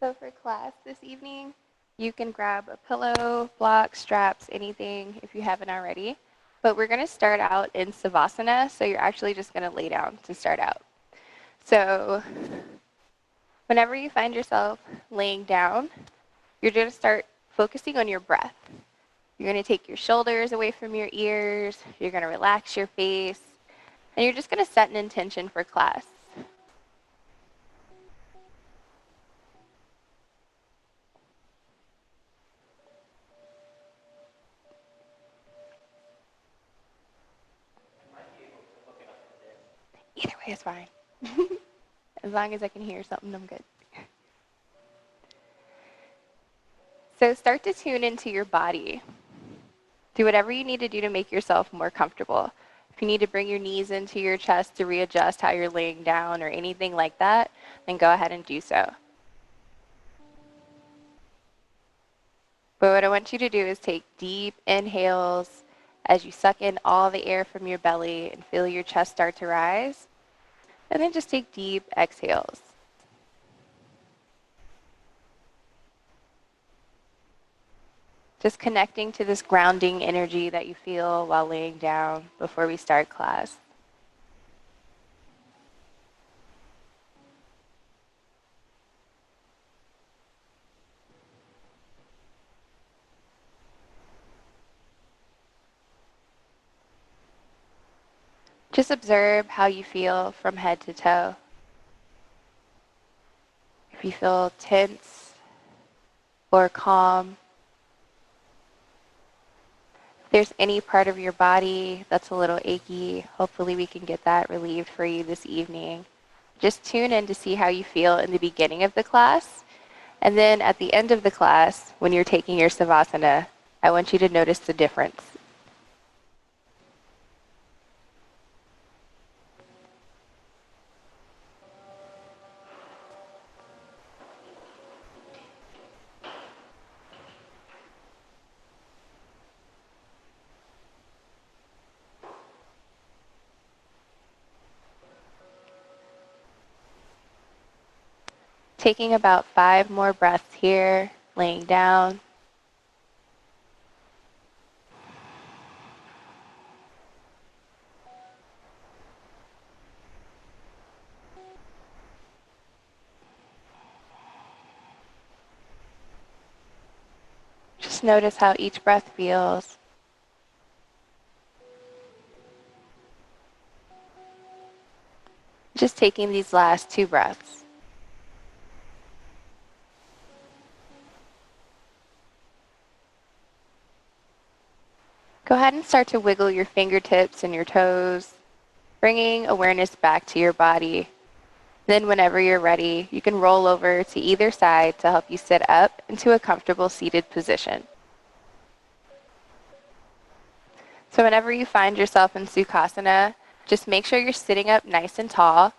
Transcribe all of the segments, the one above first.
So for class this evening, you can grab a pillow, blocks, straps, anything if you haven't already. But we're going to start out in Savasana, so you're actually just going to lay down to start out. So whenever you find yourself laying down, you're going to start focusing on your breath. You're going to take your shoulders away from your ears, you're going to relax your face, and you're just going to set an intention for class. Either way is fine. As long as I can hear something, I'm good. So start to tune into your body. Do whatever you need to do to make yourself more comfortable. If you need to bring your knees into your chest to readjust how you're laying down or anything like that, then go ahead and do so. But what I want you to do is take deep inhales as you suck in all the air from your belly and feel your chest start to rise. And then just take deep exhales. Just connecting to this grounding energy that you feel while laying down before we start class. Just observe how you feel from head to toe. If you feel tense or calm, if there's any part of your body that's a little achy, hopefully we can get that relieved for you this evening. Just tune in to see how you feel in the beginning of the class. And then at the end of the class, when you're taking your Savasana, I want you to notice the difference. Taking about 5 more breaths here, laying down. Just notice how each breath feels. Just taking these last 2 breaths. Go ahead and start to wiggle your fingertips and your toes, bringing awareness back to your body. Then whenever you're ready, you can roll over to either side to help you sit up into a comfortable seated position. So whenever you find yourself in Sukhasana, just make sure you're sitting up nice and tall.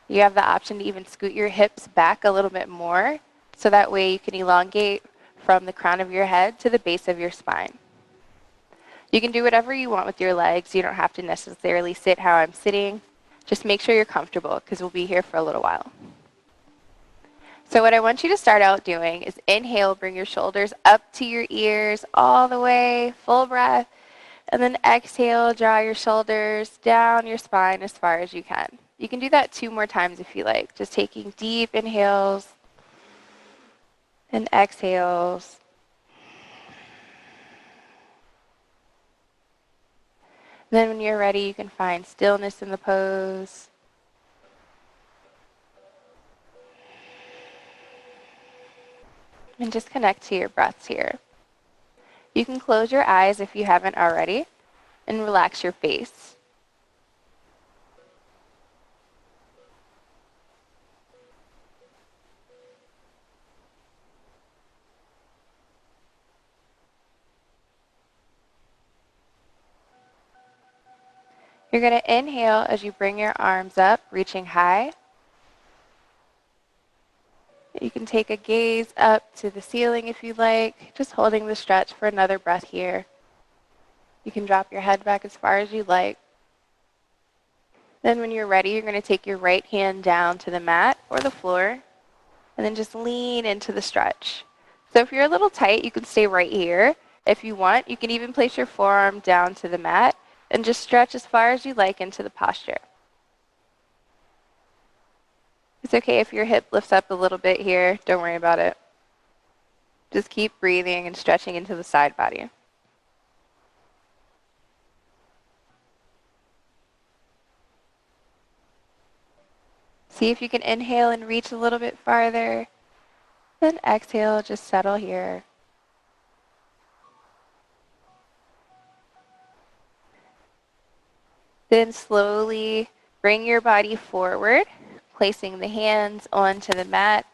You have the option to even scoot your hips back a little bit more, so that way you can elongate from the crown of your head to the base of your spine. You can do whatever you want with your legs. You don't have to necessarily sit how I'm sitting. Just make sure you're comfortable because we'll be here for a little while. So what I want you to start out doing is inhale, bring your shoulders up to your ears all the way, full breath. And then exhale, draw your shoulders down your spine as far as you can. You can do that 2 more times if you like. Just taking deep inhales and exhales. Then when you're ready, you can find stillness in the pose. And just connect to your breaths here. You can close your eyes if you haven't already and relax your face. You're going to inhale as you bring your arms up, reaching high. You can take a gaze up to the ceiling if you like, just holding the stretch for another breath here. You can drop your head back as far as you like. Then when you're ready, you're going to take your right hand down to the mat or the floor. And then just lean into the stretch. So if you're a little tight, you can stay right here. If you want, you can even place your forearm down to the mat and just stretch as far as you like into the posture. It's okay if your hip lifts up a little bit here. Don't worry about it. Just keep breathing and stretching into the side body. See if you can inhale and reach a little bit farther. Then exhale, just settle here. Then slowly bring your body forward, placing the hands onto the mat.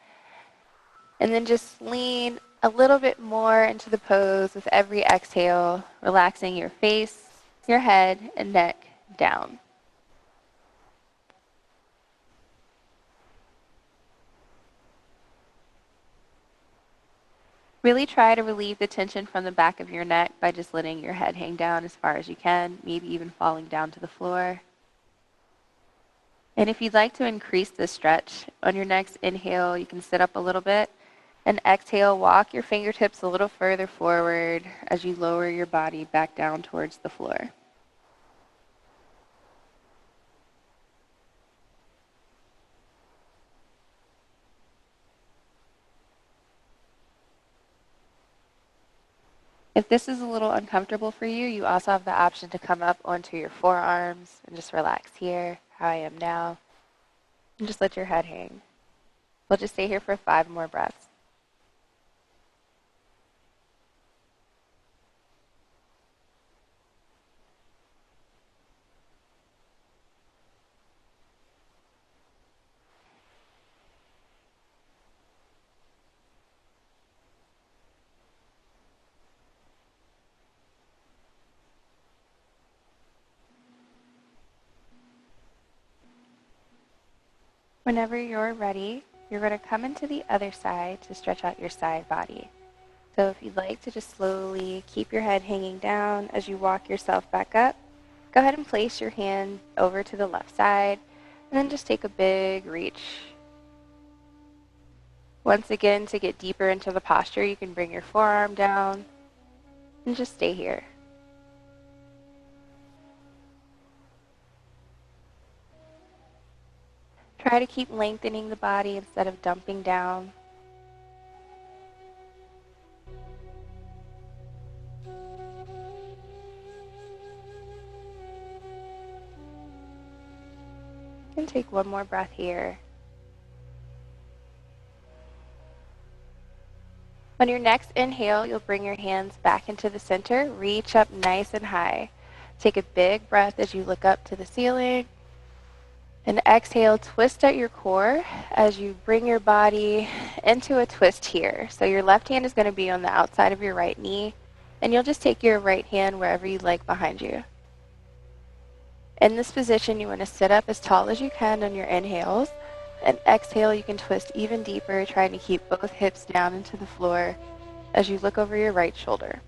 And then just lean a little bit more into the pose with every exhale, relaxing your face, your head, and neck down. Really try to relieve the tension from the back of your neck by just letting your head hang down as far as you can, maybe even falling down to the floor. And if you'd like to increase the stretch, on your next inhale, you can sit up a little bit. And exhale, walk your fingertips a little further forward as you lower your body back down towards the floor. If this is a little uncomfortable for you, you also have the option to come up onto your forearms and just relax here, how I am now, and just let your head hang. We'll just stay here for 5 more breaths. Whenever you're ready, you're going to come into the other side to stretch out your side body. So if you'd like to just slowly keep your head hanging down as you walk yourself back up, go ahead and place your hand over to the left side, and then just take a big reach. Once again, to get deeper into the posture, you can bring your forearm down and just stay here. Try to keep lengthening the body instead of dumping down. And take one more breath here. On your next inhale, you'll bring your hands back into the center, reach up nice and high. Take a big breath as you look up to the ceiling. And exhale, twist at your core as you bring your body into a twist here. So your left hand is going to be on the outside of your right knee, and you'll just take your right hand wherever you'd like behind you. In this position, you want to sit up as tall as you can on your inhales, and exhale, you can twist even deeper, trying to keep both hips down into the floor as you look over your right shoulder.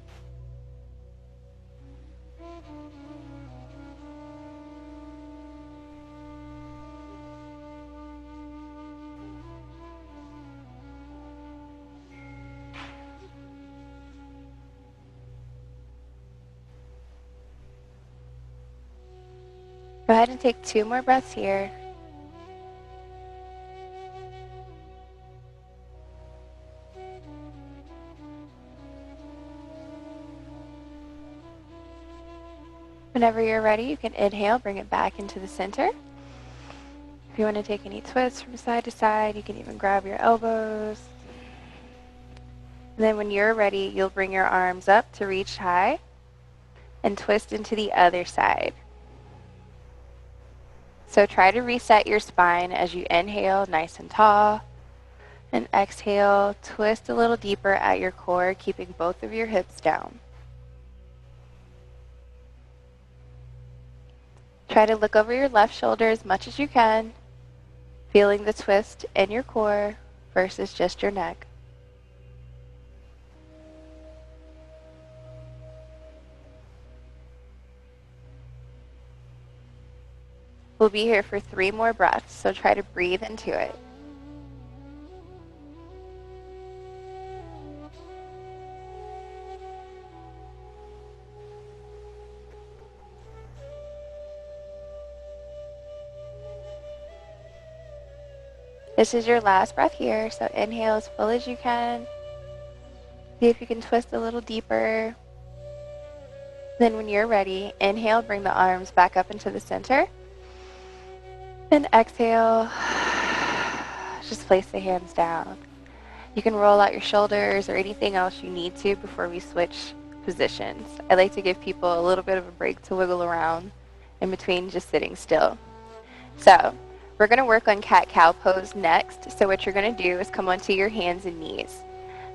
Go ahead and take 2 more breaths here. Whenever you're ready, you can inhale, bring it back into the center. If you want to take any twists from side to side, you can even grab your elbows. And then when you're ready, you'll bring your arms up to reach high and twist into the other side. So try to reset your spine as you inhale nice and tall, and exhale, twist a little deeper at your core, keeping both of your hips down. Try to look over your left shoulder as much as you can, feeling the twist in your core versus just your neck. We'll be here for 3 more breaths, so try to breathe into it. This is your last breath here, so inhale as full as you can. See if you can twist a little deeper. Then when you're ready, inhale, bring the arms back up into the center. And exhale, just place the hands down. You can roll out your shoulders or anything else you need to before we switch positions. I like to give people a little bit of a break to wiggle around in between just sitting still. So we're going to work on cat-cow pose next. So what you're going to do is come onto your hands and knees.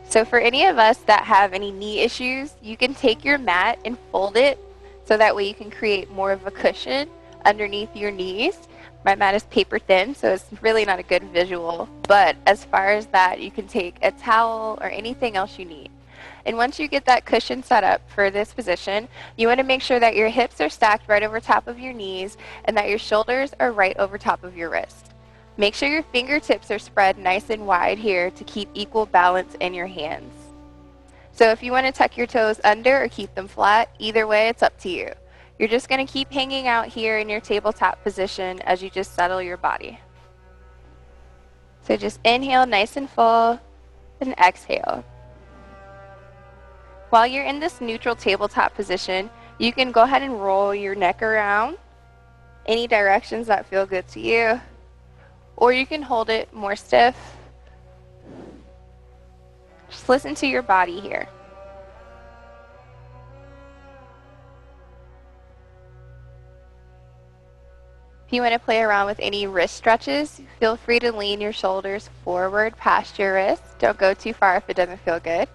So for any of us that have any knee issues, you can take your mat and fold it so that way you can create more of a cushion underneath your knees. My mat is paper thin, so it's really not a good visual. But as far as that, you can take a towel or anything else you need. And once you get that cushion set up for this position, you want to make sure that your hips are stacked right over top of your knees and that your shoulders are right over top of your wrist. Make sure your fingertips are spread nice and wide here to keep equal balance in your hands. So if you want to tuck your toes under or keep them flat, either way, it's up to you. You're just going to keep hanging out here in your tabletop position as you just settle your body. So just inhale nice and full and exhale. While you're in this neutral tabletop position, you can go ahead and roll your neck around any directions that feel good to you, or you can hold it more stiff. Just listen to your body here. If you want to play around with any wrist stretches, feel free to lean your shoulders forward past your wrists. Don't go too far if it doesn't feel good.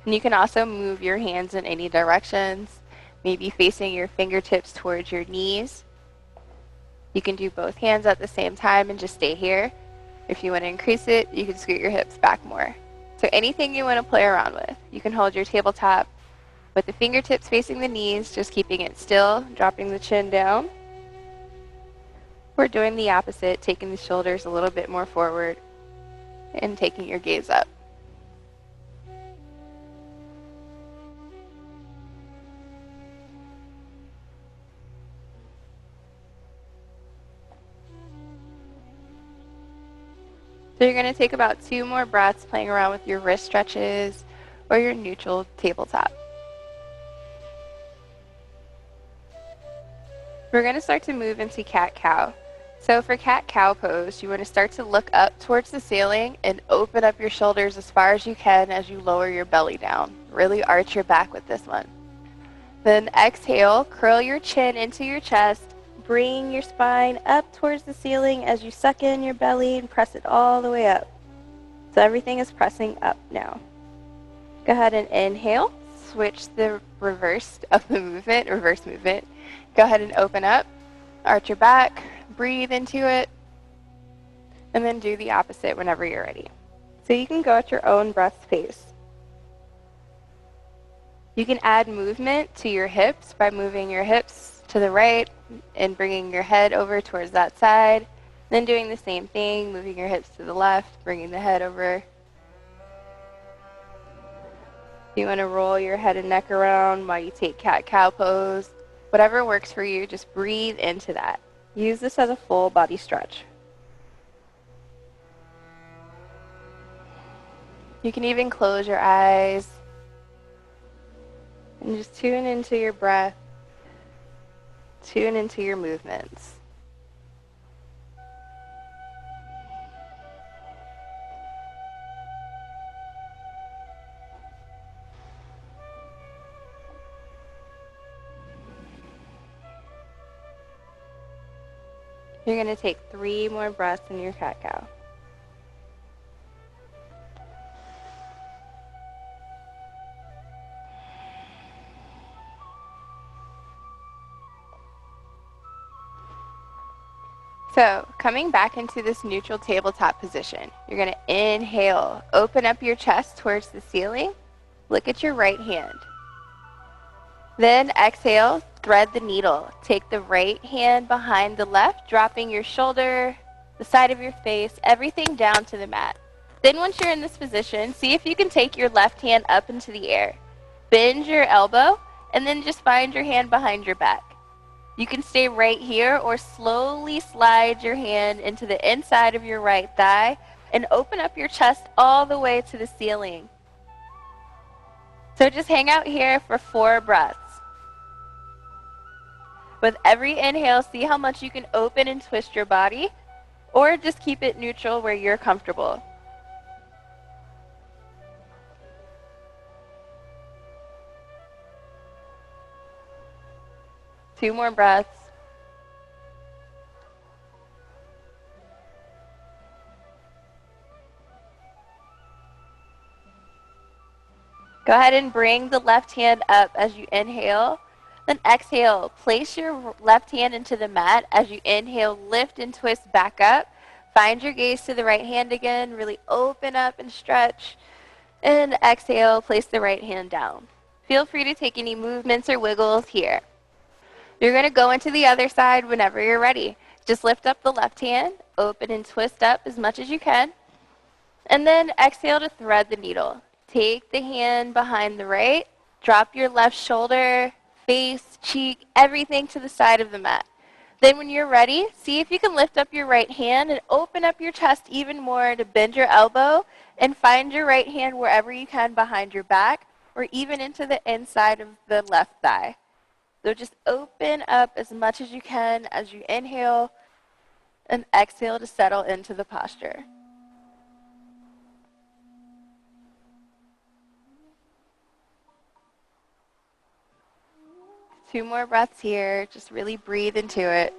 And you can also move your hands in any directions, maybe facing your fingertips towards your knees. You can do both hands at the same time and just stay here. If you want to increase it, you can scoot your hips back more. So anything you want to play around with. You can hold your tabletop with the fingertips facing the knees, just keeping it still, dropping the chin down. We're doing the opposite, taking the shoulders a little bit more forward and taking your gaze up. So you're going to take about 2 more breaths playing around with your wrist stretches or your neutral tabletop. We're going to start to move into cat-cow. So for cat-cow pose, you want to start to look up towards the ceiling and open up your shoulders as far as you can as you lower your belly down. Really arch your back with this one. Then exhale, curl your chin into your chest, bring your spine up towards the ceiling as you suck in your belly and press it all the way up. So everything is pressing up now. Go ahead and inhale, switch the reverse movement. Go ahead and open up, arch your back, breathe into it, and then do the opposite whenever you're ready. So you can go at your own breath pace. You can add movement to your hips by moving your hips to the right and bringing your head over towards that side. Then doing the same thing, moving your hips to the left, bringing the head over. You want to roll your head and neck around while you take cat-cow pose. Whatever works for you, just breathe into that. Use this as a full body stretch. You can even close your eyes and just tune into your breath, tune into your movements. You're going to take 3 more breaths in your cat-cow. So coming back into this neutral tabletop position, you're going to inhale, open up your chest towards the ceiling, look at your right hand. Then exhale, thread the needle. Take the right hand behind the left, dropping your shoulder, the side of your face, everything down to the mat. Then once you're in this position, see if you can take your left hand up into the air. Bend your elbow, and then just find your hand behind your back. You can stay right here or slowly slide your hand into the inside of your right thigh and open up your chest all the way to the ceiling. So just hang out here for 4 breaths. With every inhale, see how much you can open and twist your body, or just keep it neutral where you're comfortable. 2 more breaths. Go ahead and bring the left hand up as you inhale. Then exhale. Place your left hand into the mat. As you inhale, lift and twist back up. Find your gaze to the right hand again. Really open up and stretch. And exhale, place the right hand down. Feel free to take any movements or wiggles here. You're going to go into the other side whenever you're ready. Just lift up the left hand, open and twist up as much as you can. And then exhale to thread the needle. Take the hand behind the right, drop your left shoulder, face, cheek, everything to the side of the mat. Then when you're ready, see if you can lift up your right hand and open up your chest even more to bend your elbow and find your right hand wherever you can behind your back or even into the inside of the left thigh. So just open up as much as you can as you inhale and exhale to settle into the posture. 2 more breaths here. Just really breathe into it.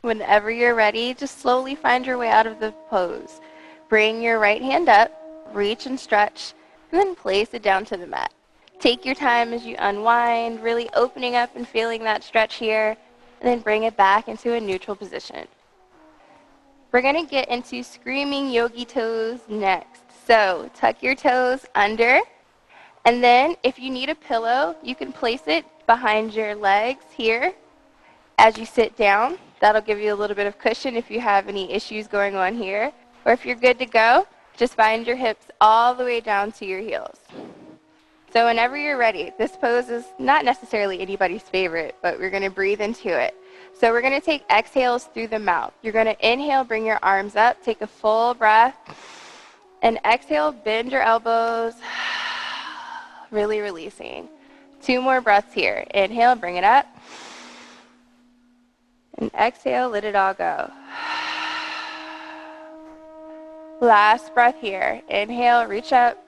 Whenever you're ready, just slowly find your way out of the pose. Bring your right hand up, reach and stretch, and then place it down to the mat. Take your time as you unwind, really opening up and feeling that stretch here, and then bring it back into a neutral position. We're going to get into screaming yogi toes next. So tuck your toes under, and then if you need a pillow, you can place it behind your legs here as you sit down. That'll give you a little bit of cushion if you have any issues going on here. Or if you're good to go, just find your hips all the way down to your heels. So whenever you're ready, this pose is not necessarily anybody's favorite, but we're going to breathe into it. So we're going to take exhales through the mouth. You're going to inhale, bring your arms up, take a full breath, and exhale, bend your elbows, really releasing. 2 more breaths here. Inhale, bring it up. And exhale, let it all go. Last breath here. Inhale, reach up.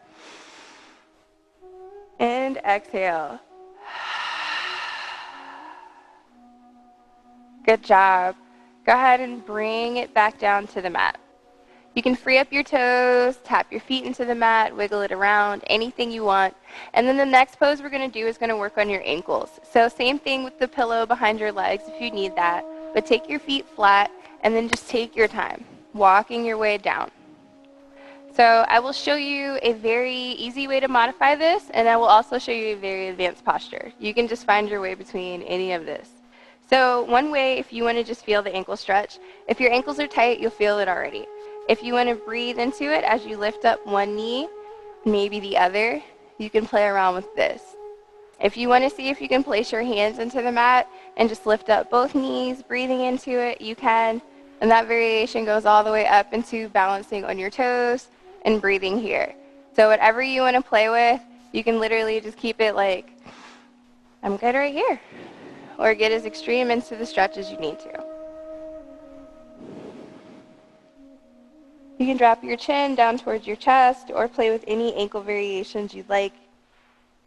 And exhale. Good job. Go ahead and bring it back down to the mat. You can free up your toes, tap your feet into the mat, wiggle it around, anything you want. And then the next pose we're going to do is going to work on your ankles. So same thing with the pillow behind your legs if you need that. But take your feet flat and then just take your time, walking your way down. So I will show you a very easy way to modify this, and I will also show you a very advanced posture. You can just find your way between any of this. So one way, if you want to just feel the ankle stretch, if your ankles are tight, you'll feel it already. If you want to breathe into it as you lift up one knee, maybe the other, you can play around with this. If you want to see if you can place your hands into the mat and just lift up both knees, breathing into it, you can. And that variation goes all the way up into balancing on your toes and breathing here. So whatever you want to play with, you can literally just keep it like, I'm good right here. Or get as extreme into the stretch as you need to. You can drop your chin down towards your chest or play with any ankle variations you'd like.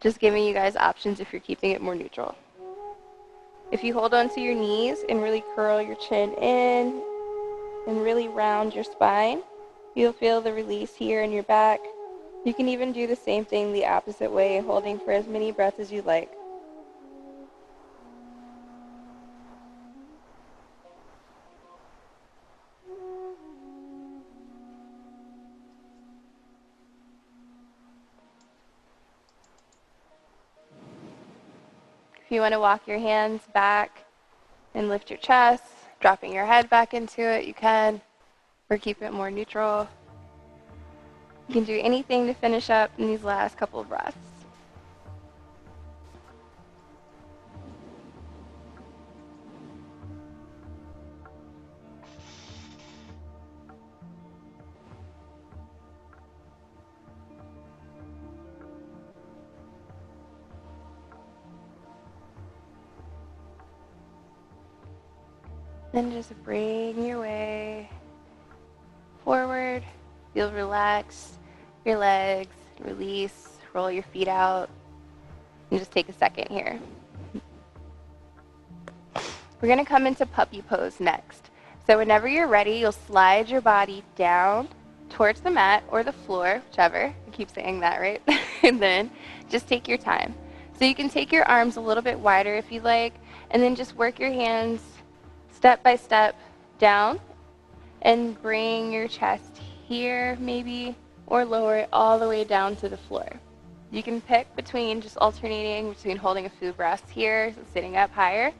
Just giving you guys options if you're keeping it more neutral. If you hold onto your knees and really curl your chin in and really round your spine, you'll feel the release here in your back. You can even do the same thing the opposite way, holding for as many breaths as you'd like. If you want to walk your hands back And lift your chest, dropping your head back into it, you can, or keep it more neutral. You can do anything to finish up in these last couple of breaths. Then just bring your way forward. Feel relaxed. Your legs, release, roll your feet out. And just take a second here. We're going to come into puppy pose next. So whenever you're ready, you'll slide your body down towards the mat or the floor, whichever. I keep saying that, right? And then just take your time. So you can take your arms a little bit wider if you like, and then just work your hands step by step down and bring your chest here maybe, or lower it all the way down to the floor. You can pick between just alternating between holding a few breaths here, so sitting up higher,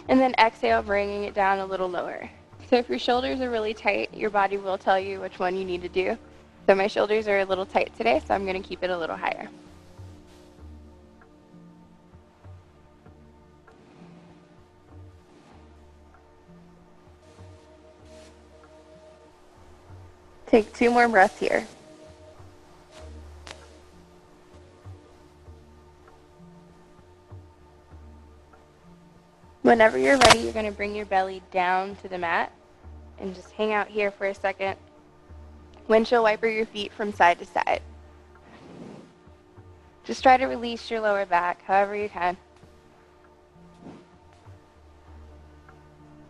and then exhale, bringing it down a little lower. So if your shoulders are really tight, your body will tell you which one you need to do. So my shoulders are a little tight today, so I'm going to keep it a little higher. Take 2 more breaths here. Whenever you're ready, you're going to bring your belly down to the mat and just hang out here for a second. Windshield wiper your feet from side to side. Just try to release your lower back however you can.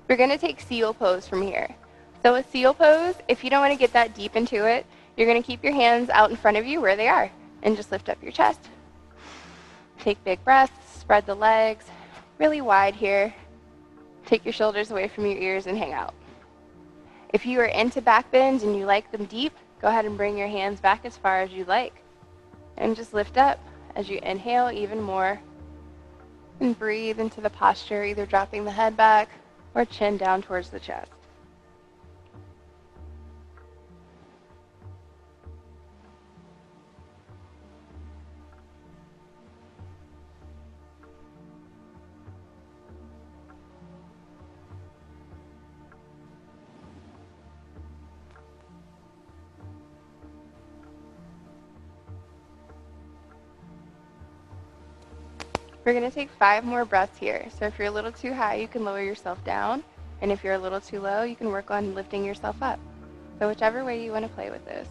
We're going to take seal pose from here. So with seal pose, if you don't want to get that deep into it, you're going to keep your hands out in front of you where they are and just lift up your chest. Take big breaths, spread the legs really wide here. Take your shoulders away from your ears and hang out. If you are into back bends and you like them deep, go ahead and bring your hands back as far as you like. And just lift up as you inhale even more. And breathe into the posture, either dropping the head back or chin down towards the chest. We're going to take 5 more breaths here. So if you're a little too high, you can lower yourself down. And if you're a little too low, you can work on lifting yourself up. So whichever way you want to play with this.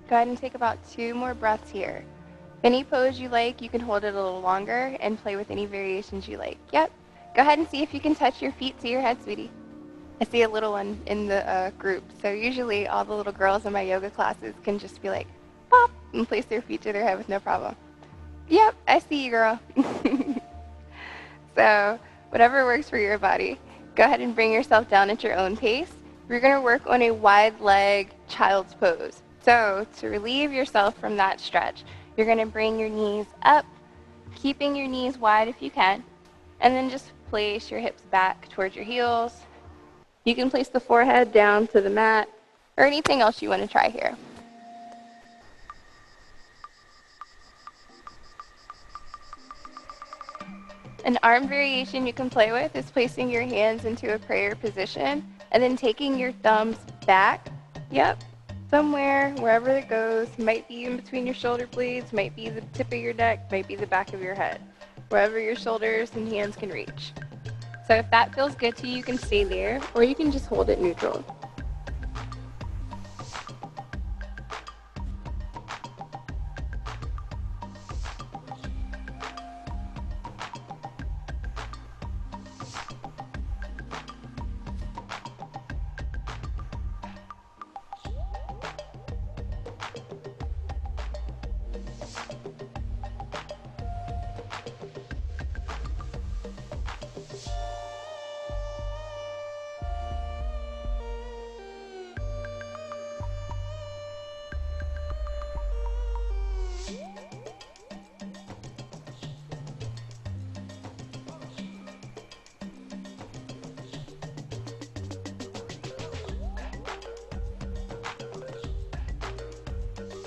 Go ahead and take about 2 more breaths here. Any pose you like, you can hold it a little longer and play with any variations you like. Yep. Go ahead and see if you can touch your feet to your head, sweetie. I see a little one in the group. So usually all the little girls in my yoga classes can just be like, pop, and place their feet to their head with no problem. Yep, I see you, girl. So whatever works for your body. Go ahead and bring yourself down at your own pace. We're going to work on a wide leg child's pose. So to relieve yourself from that stretch, you're going to bring your knees up, keeping your knees wide if you can, and then just place your hips back towards your heels. You can place the forehead down to the mat, or anything else you want to try here. An arm variation you can play with is placing your hands into a prayer position and then taking your thumbs back. Yep. Somewhere, wherever it goes, might be in between your shoulder blades, might be the tip of your neck, might be the back of your head, wherever your shoulders and hands can reach. So if that feels good to you, you can stay there, or you can just hold it neutral.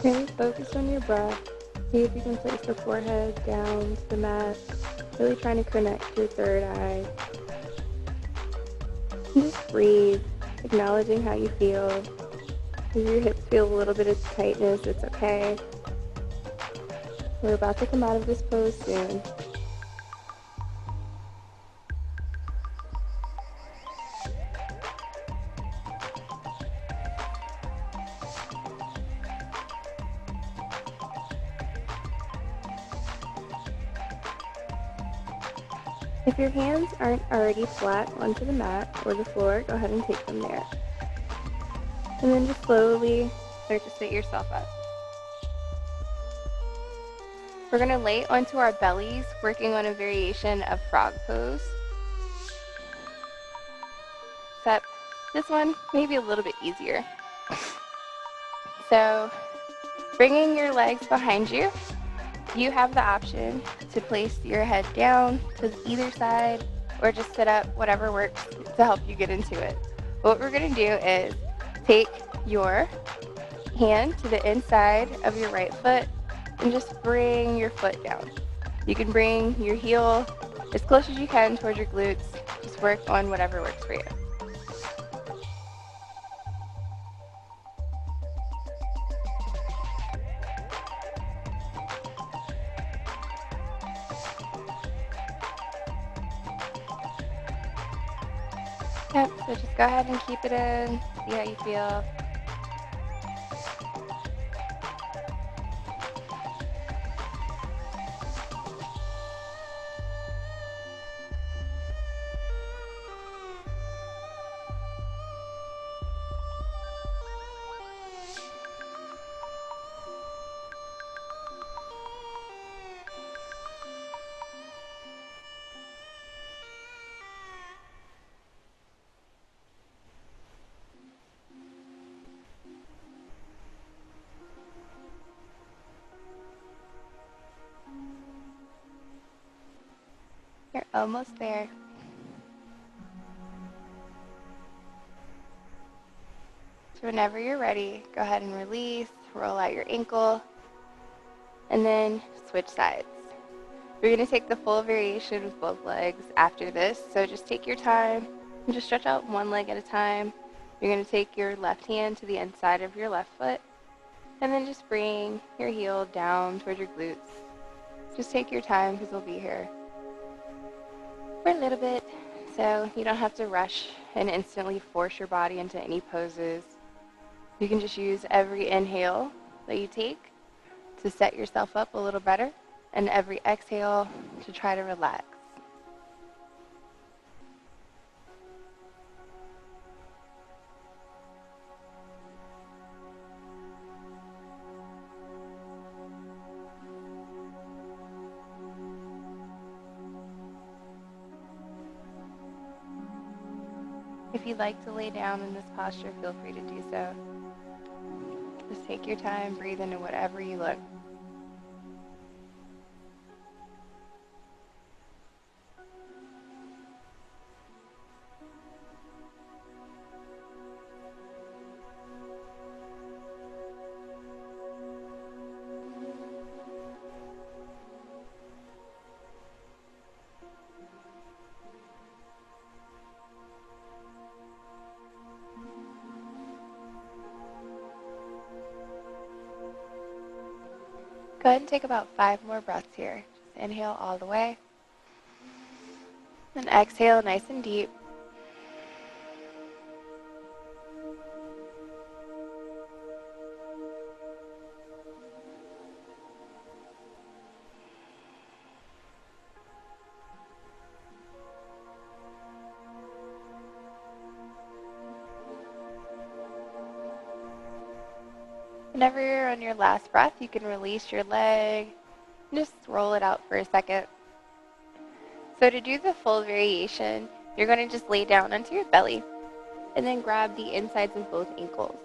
Really focus on your breath. See if you can place the forehead down to the mat, really trying to connect your third eye. And just breathe, acknowledging how you feel. If your hips feel a little bit of tightness, it's okay. We're about to come out of this pose soon. If your hands aren't already flat onto the mat or the floor, go ahead and take them there. And then just slowly start to sit yourself up. We're going to lay onto our bellies, working on a variation of frog pose. Except this one may be a little bit easier. So, bringing your legs behind you, you have the option to place your head down to either side or just sit up, whatever works to help you get into it. What we're going to do is take your hand to the inside of your right foot and just bring your foot down. You can bring your heel as close as you can towards your glutes. Just work on whatever works for you. Yep, so just go ahead and keep it in, see how you feel. You're almost there. So whenever you're ready, go ahead and release, roll out your ankle, and then switch sides. We're going to take the full variation with both legs after this, so just take your time and just stretch out one leg at a time. You're going to take your left hand to the inside of your left foot, and then just bring your heel down towards your glutes. Just take your time because we'll be here for a little bit, so you don't have to rush and instantly force your body into any poses. You can just use every inhale that you take to set yourself up a little better, and every exhale to try to relax. If you'd like to lay down in this posture, feel free to do so. Just take your time, breathe into whatever you look. Go ahead and take about 5 more breaths here. Just inhale all the way. And exhale nice and deep. Whenever you're on your last breath, you can release your leg and just roll it out for a second. So to do the full variation, you're going to just lay down onto your belly and then grab the insides of both ankles.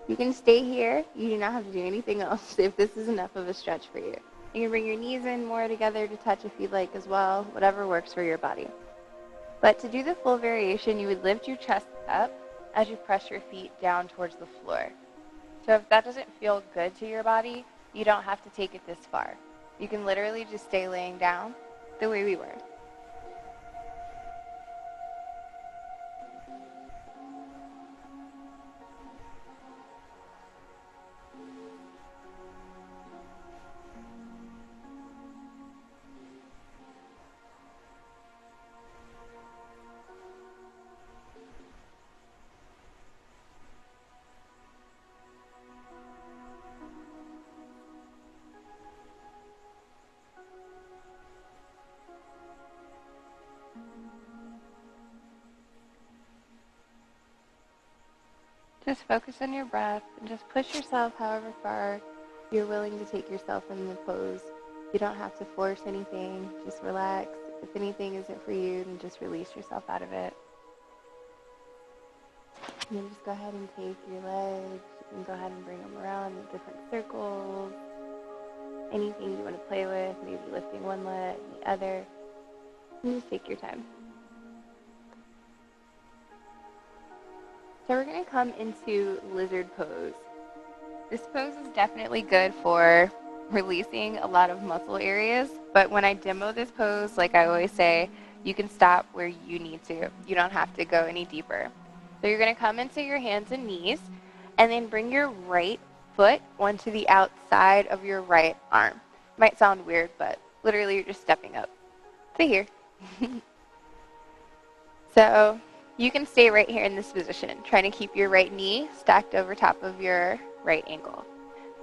You can stay here. You do not have to do anything else if this is enough of a stretch for you. You can bring your knees in more together to touch if you'd like as well, whatever works for your body. But to do the full variation, you would lift your chest up as you press your feet down towards the floor. So if that doesn't feel good to your body, you don't have to take it this far. You can literally just stay laying down the way we were. Just focus on your breath and just push yourself however far you're willing to take yourself in the pose. You don't have to force anything, just relax. If anything isn't for you, then just release yourself out of it. And then just go ahead and take your legs and go ahead and bring them around in different circles. Anything you want to play with, maybe lifting one leg, the other. And just take your time. So we're going to come into lizard pose. This pose is definitely good for releasing a lot of muscle areas, but when I demo this pose, like I always say, you can stop where you need to. You don't have to go any deeper. So you're going to come into your hands and knees, and then bring your right foot onto the outside of your right arm. Might sound weird, but literally you're just stepping up to here. So you can stay right here in this position, trying to keep your right knee stacked over top of your right ankle.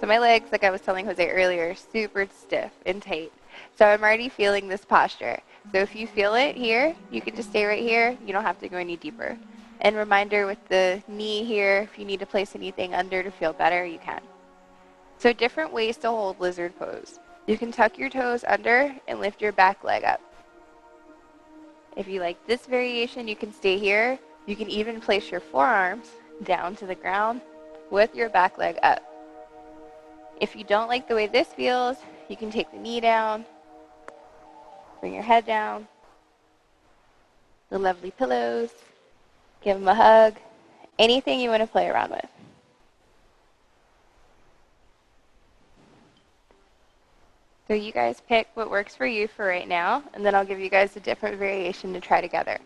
So my legs, like I was telling Jose earlier, are super stiff and tight. So I'm already feeling this posture. So if you feel it here, you can just stay right here. You don't have to go any deeper. And reminder with the knee here, if you need to place anything under to feel better, you can. So different ways to hold lizard pose. You can tuck your toes under and lift your back leg up. If you like this variation, you can stay here. You can even place your forearms down to the ground with your back leg up. If you don't like the way this feels, you can take the knee down, bring your head down, the lovely pillows, give them a hug, anything you want to play around with. So you guys pick what works for you for right now, and then I'll give you guys a different variation to try together.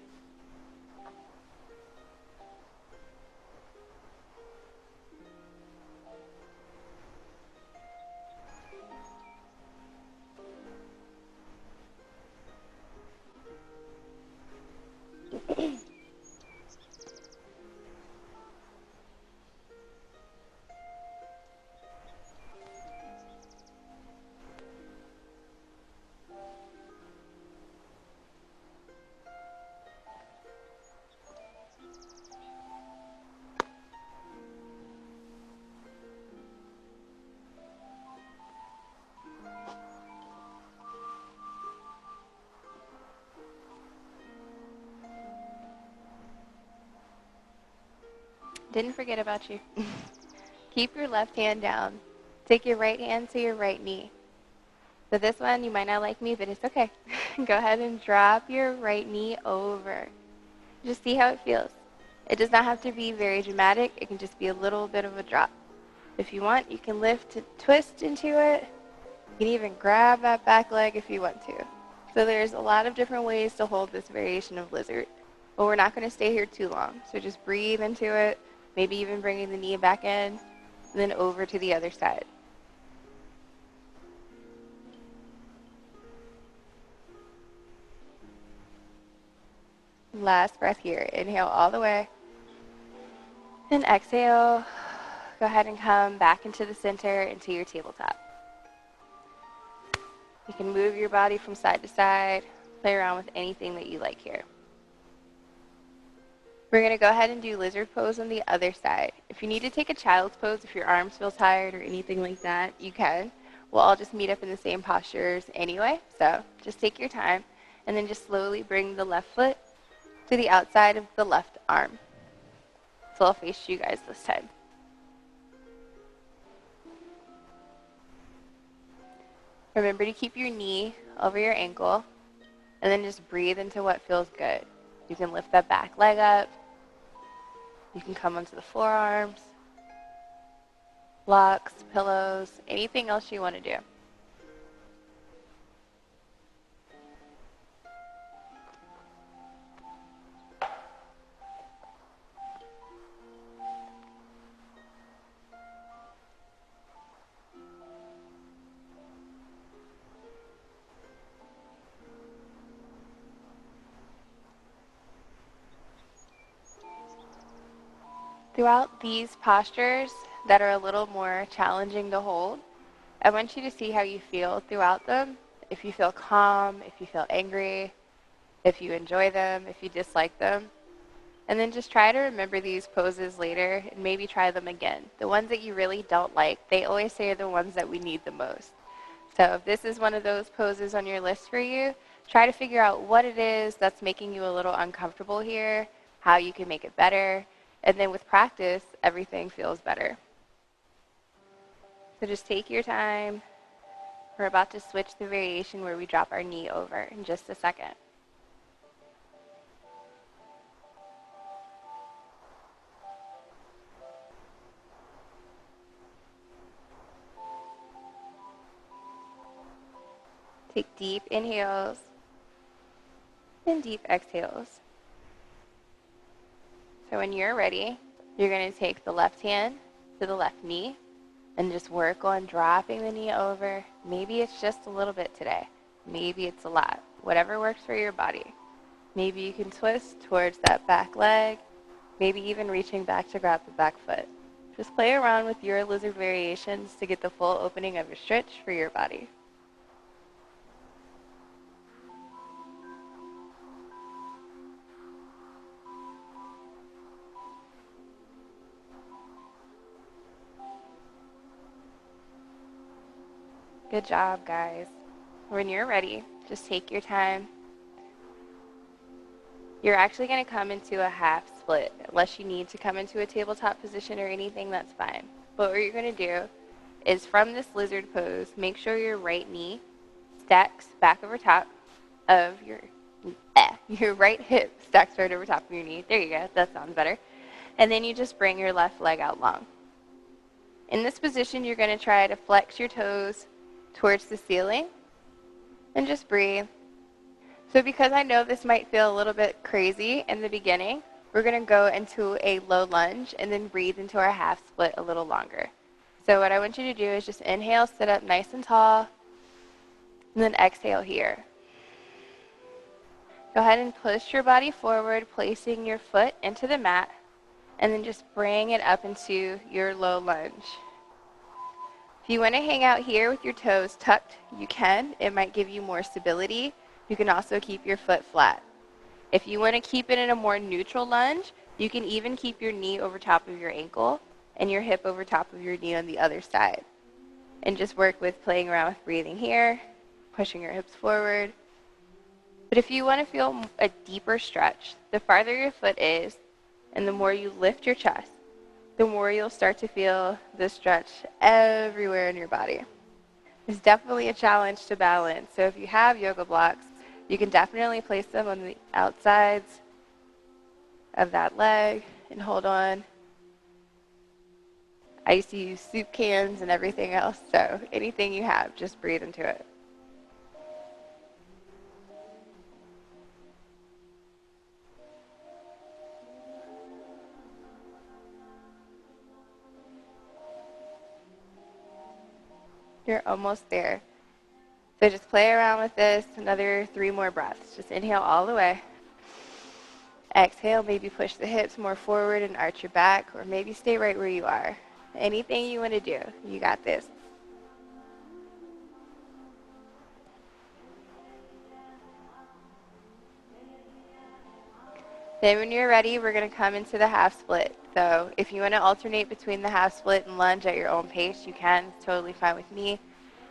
Didn't forget about you. Keep your left hand down. Take your right hand to your right knee. So this one, you might not like me, but it's okay. Go ahead and drop your right knee over. Just see how it feels. It does not have to be very dramatic. It can just be a little bit of a drop. If you want, you can lift and twist into it. You can even grab that back leg if you want to. So there's a lot of different ways to hold this variation of lizard. But we're not going to stay here too long. So just breathe into it, maybe even bringing the knee back in, and then over to the other side. Last breath here. Inhale all the way. And exhale. Go ahead and come back into the center, into your tabletop. You can move your body from side to side, play around with anything that you like here. We're going to go ahead and do lizard pose on the other side. If you need to take a child's pose, if your arms feel tired or anything like that, you can. We'll all just meet up in the same postures anyway, so just take your time. And then just slowly bring the left foot to the outside of the left arm. So I'll face you guys this time. Remember to keep your knee over your ankle, and then just breathe into what feels good. You can lift that back leg up. You can come onto the forearms. blocks, pillows, anything else you want to do. Throughout these postures that are a little more challenging to hold, I want you to see how you feel throughout them. If you feel calm, if you feel angry, if you enjoy them, if you dislike them. And then just try to remember these poses later and maybe try them again. The ones that you really don't like, they always say are the ones that we need the most. So if this is one of those poses on your list for you, try to figure out what it is that's making you a little uncomfortable here, how you can make it better, and then with practice, everything feels better. So just take your time. We're about to switch the variation where we drop our knee over in just a second. Take deep inhales and deep exhales. So when you're ready, you're going to take the left hand to the left knee and just work on dropping the knee over. Maybe it's just a little bit today. Maybe it's a lot. Whatever works for your body. Maybe you can twist towards that back leg, maybe even reaching back to grab the back foot. Just play around with your lizard variations to get the full opening of your stretch for your body. Good job, guys. When you're ready, just take your time. You're actually going to come into a half split. Unless you need to come into a tabletop position or anything, that's fine. But what you're going to do is from this lizard pose, make sure your right knee stacks back over top of your right hip stacks right over top of your knee. There you go. That sounds better. And then you just bring your left leg out long. In this position, you're going to try to flex your toes towards the ceiling and just breathe. So because I know this might feel a little bit crazy in the beginning, we're going to go into a low lunge and then breathe into our half split a little longer. So what I want you to do is just inhale, sit up nice and tall, and then exhale here. Go ahead and push your body forward, placing your foot into the mat, and then just bring it up into your low lunge. If you want to hang out here with your toes tucked, you can. It might give you more stability. You can also keep your foot flat. If you want to keep it in a more neutral lunge, you can even keep your knee over top of your ankle and your hip over top of your knee on the other side. And just work with playing around with breathing here, pushing your hips forward. But if you want to feel a deeper stretch, the farther your foot is and the more you lift your chest, the more you'll start to feel the stretch everywhere in your body. It's definitely a challenge to balance. So if you have yoga blocks, you can definitely place them on the outsides of that leg and hold on. I used to use soup cans and everything else, so anything you have, just breathe into it. You're almost there. So just play around with this, another 3 more breaths. Just inhale all the way. Exhale, maybe push the hips more forward and arch your back, or maybe stay right where you are. Anything you want to do, you got this. Then when you're ready, we're going to come into the half split. So if you want to alternate between the half split and lunge at your own pace, you can. It's totally fine with me.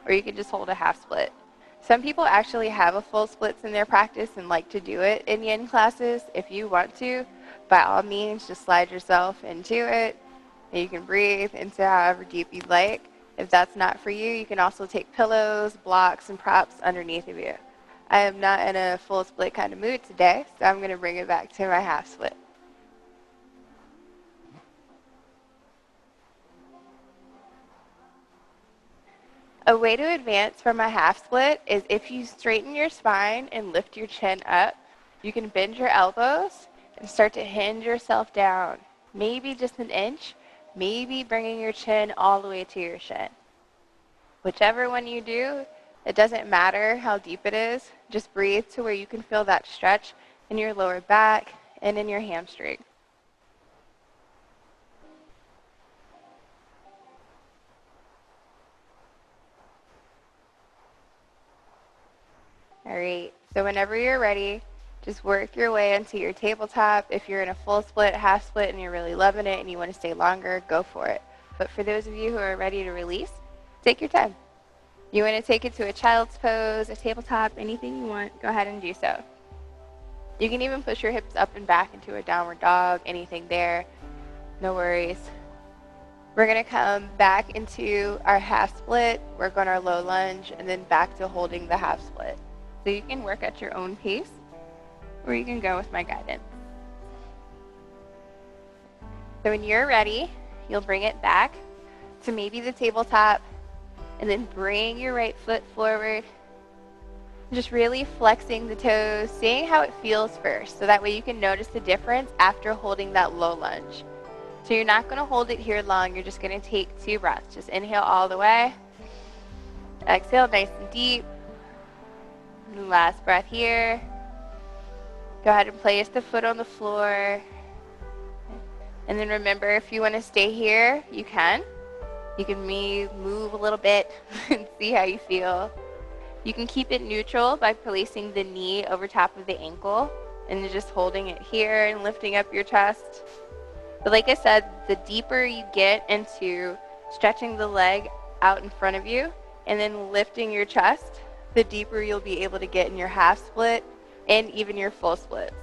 Or you can just hold a half split. Some people actually have a full splits in their practice and like to do it in yin classes. If you want to, by all means, just slide yourself into it. And you can breathe into however deep you'd like. If that's not for you, you can also take pillows, blocks, and props underneath of you. I am not in a full split kind of mood today, so I'm going to bring it back to my half split. A way to advance from a half split is if you straighten your spine and lift your chin up, you can bend your elbows and start to hinge yourself down. Maybe just an inch, maybe bringing your chin all the way to your shin. Whichever one you do, it doesn't matter how deep it is. Just breathe to where you can feel that stretch in your lower back and in your hamstring. All right, so whenever you're ready, just work your way into your tabletop. If you're in a full split, half split, and you're really loving it and you want to stay longer, go for it. But for those of you who are ready to release, take your time. You want to take it to a child's pose, a tabletop, anything you want, go ahead and do so. You can even push your hips up and back into a downward dog, anything there, no worries. We're going to come back into our half split, work on our low lunge, and then back to holding the half split. So you can work at your own pace, or you can go with my guidance. So when you're ready, you'll bring it back to maybe the tabletop, and then bring your right foot forward. Just really flexing the toes, seeing how it feels first, so that way you can notice the difference after holding that low lunge. So you're not going to hold it here long, you're just going to take 2 breaths. Just inhale all the way. Exhale nice and deep. And last breath here. Go ahead and place the foot on the floor. And then remember, if you want to stay here, you can. You can move a little bit and see how you feel. You can keep it neutral by placing the knee over top of the ankle and just holding it here and lifting up your chest. But like I said, the deeper you get into stretching the leg out in front of you and then lifting your chest, the deeper you'll be able to get in your half split and even your full splits.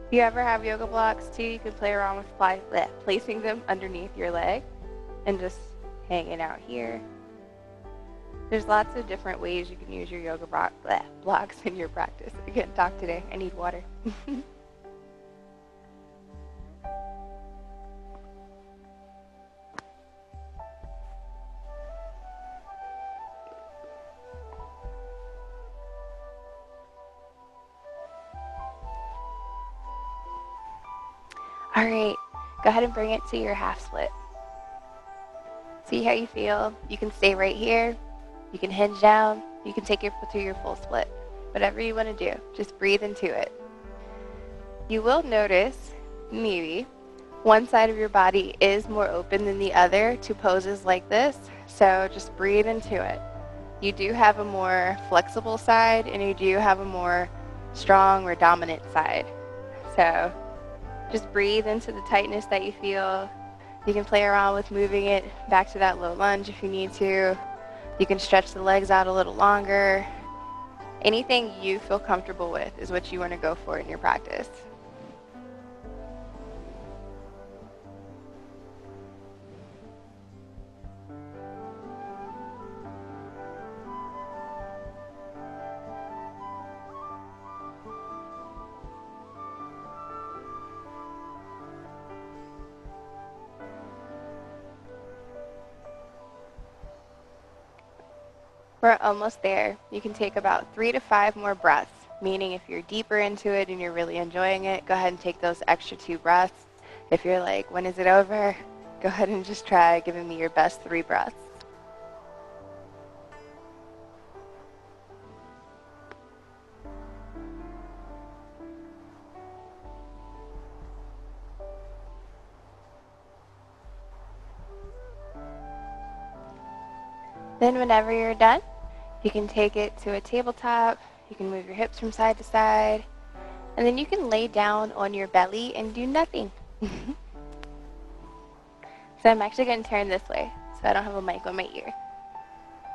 If you ever have yoga blocks too, you can play around with placing them underneath your leg and just hanging out here. There's lots of different ways you can use your yoga blocks in your practice. I can't talk today. I need water. All right, go ahead and bring it to your half split. See how you feel. You can stay right here. You can hinge down. You can take it to your full split. Whatever you want to do, just breathe into it. You will notice, maybe, one side of your body is more open than the other to poses like this, so just breathe into it. You do have a more flexible side, and you do have a more strong or dominant side. So just breathe into the tightness that you feel. You can play around with moving it back to that low lunge if you need to. You can stretch the legs out a little longer. Anything you feel comfortable with is what you want to go for in your practice. We're almost there. You can take about 3 to 5 more breaths, meaning if you're deeper into it and you're really enjoying it, go ahead and take those extra 2 breaths. If you're like, when is it over? Go ahead and just try giving me your best 3 breaths. Then whenever you're done, you can take it to a tabletop. You can move your hips from side to side. And then you can lay down on your belly and do nothing. So I'm actually going to turn this way so I don't have a mic on my ear.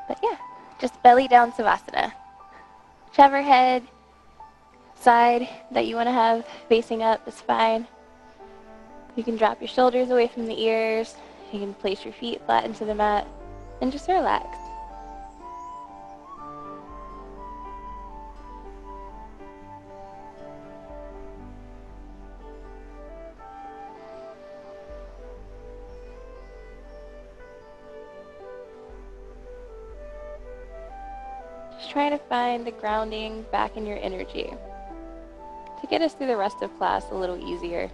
But yeah, just belly down Savasana. Whichever head, side that you want to have facing up is fine. You can drop your shoulders away from the ears. You can place your feet flat into the mat and just relax. Just trying to find the grounding back in your energy to get us through the rest of class a little easier.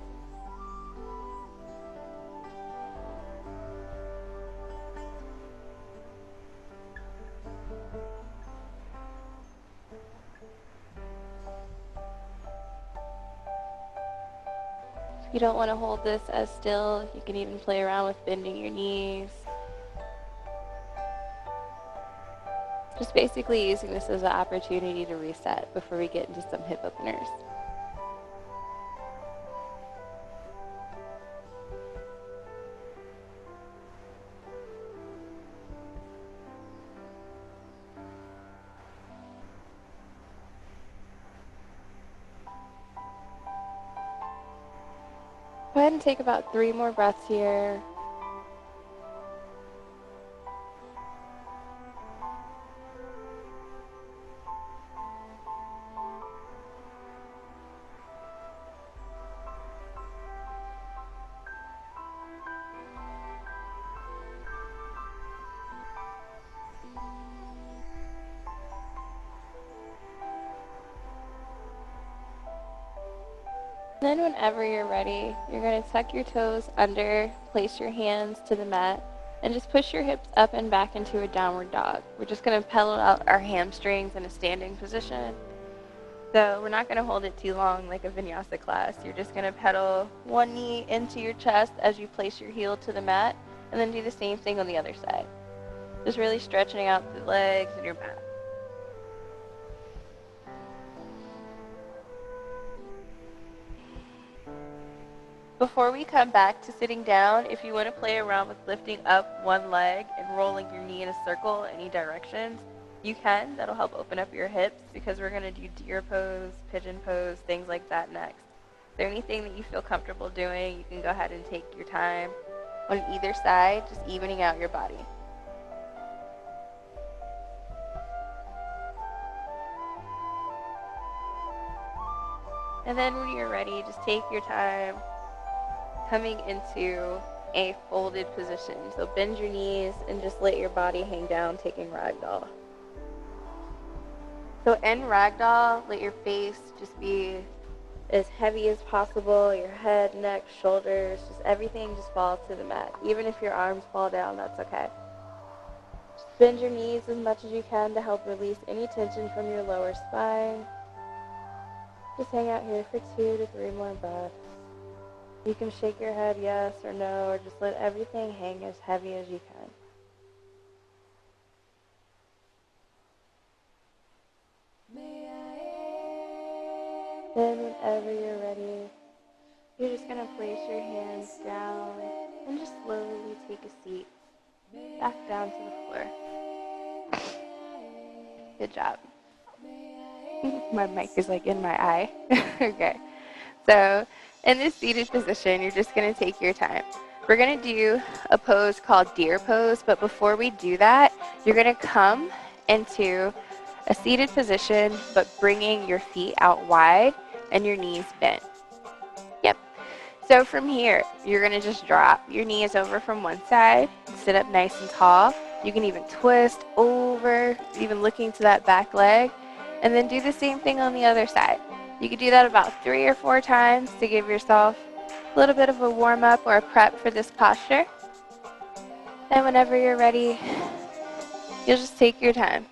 If you don't want to hold this as still, you can even play around with bending your knees. Just basically using this as an opportunity to reset before we get into some hip openers. Go ahead and take about 3 more breaths here. Then whenever you're ready, you're going to tuck your toes under, place your hands to the mat, and just push your hips up and back into a downward dog. We're just going to pedal out our hamstrings in a standing position. So we're not going to hold it too long like a vinyasa class. You're just going to pedal one knee into your chest as you place your heel to the mat, and then do the same thing on the other side. Just really stretching out the legs and your back. Before we come back to sitting down, if you want to play around with lifting up one leg and rolling your knee in a circle any directions, you can. That'll help open up your hips because we're going to do deer pose, pigeon pose, things like that next. Is there anything that you feel comfortable doing? You can go ahead and take your time on either side, just evening out your body. And then when you're ready, just take your time coming into a folded position. So bend your knees and just let your body hang down, taking ragdoll. So in ragdoll, let your face just be as heavy as possible, your head, neck, shoulders, just everything just falls to the mat. Even if your arms fall down, that's okay. Just bend your knees as much as you can to help release any tension from your lower spine. Just hang out here for 2 to 3 more breaths. You can shake your head yes or no, or just let everything hang as heavy as you can. Then whenever you're ready, you're just going to place your hands down and just slowly take a seat back down to the floor. Good job. My mic is like in my eye. Okay. So in this seated position, you're just going to take your time. We're going to do a pose called deer pose, but before we do that, you're going to come into a seated position, but bringing your feet out wide and your knees bent. Yep. So from here, you're going to just drop your knees over from one side, sit up nice and tall. You can even twist over, even looking to that back leg, and then do the same thing on the other side. You could do that about 3 or 4 times to give yourself a little bit of a warm-up or a prep for this posture. Then whenever you're ready, you'll just take your time.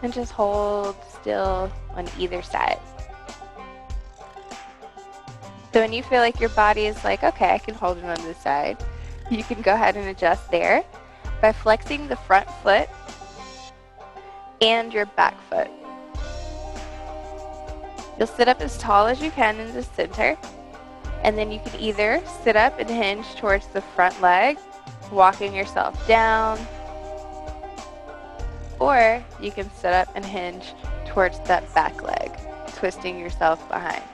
And just hold still on either side. So when you feel like your body is like, okay, I can hold it on this side, you can go ahead and adjust there by flexing the front foot and your back foot. You'll sit up as tall as you can in the center, and then you can either sit up and hinge towards the front leg, walking yourself down, or you can sit up and hinge towards that back leg, twisting yourself behind.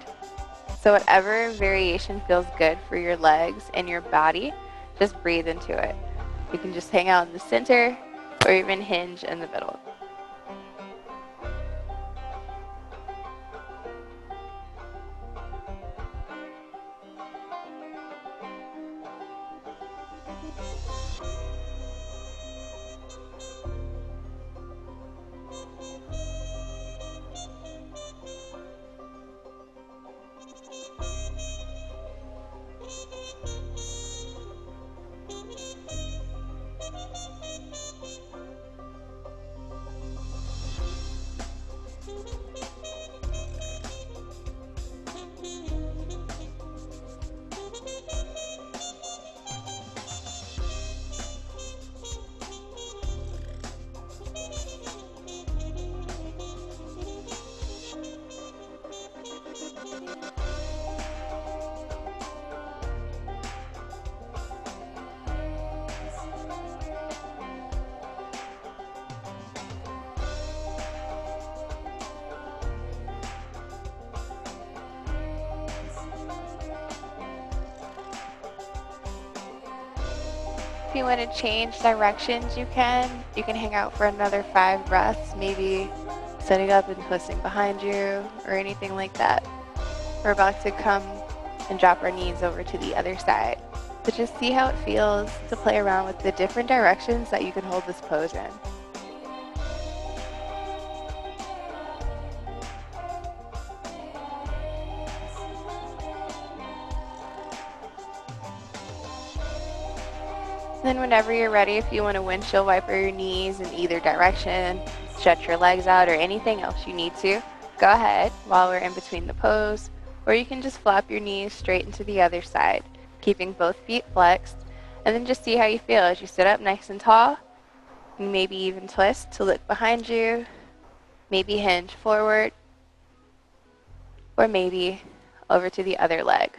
So whatever variation feels good for your legs and your body, just breathe into it. You can just hang out in the center or even hinge in the middle. If you want to change directions, you can. You can hang out for another 5 breaths, maybe sitting up and twisting behind you or anything like that. We're about to come and drop our knees over to the other side. So just see how it feels to play around with the different directions that you can hold this pose in. Then whenever you're ready, if you want to windshield wiper your knees in either direction, stretch your legs out or anything else you need to, go ahead while we're in between the pose, or you can just flop your knees straight into the other side, keeping both feet flexed, and then just see how you feel as you sit up nice and tall, and maybe even twist to look behind you, maybe hinge forward, or maybe over to the other leg.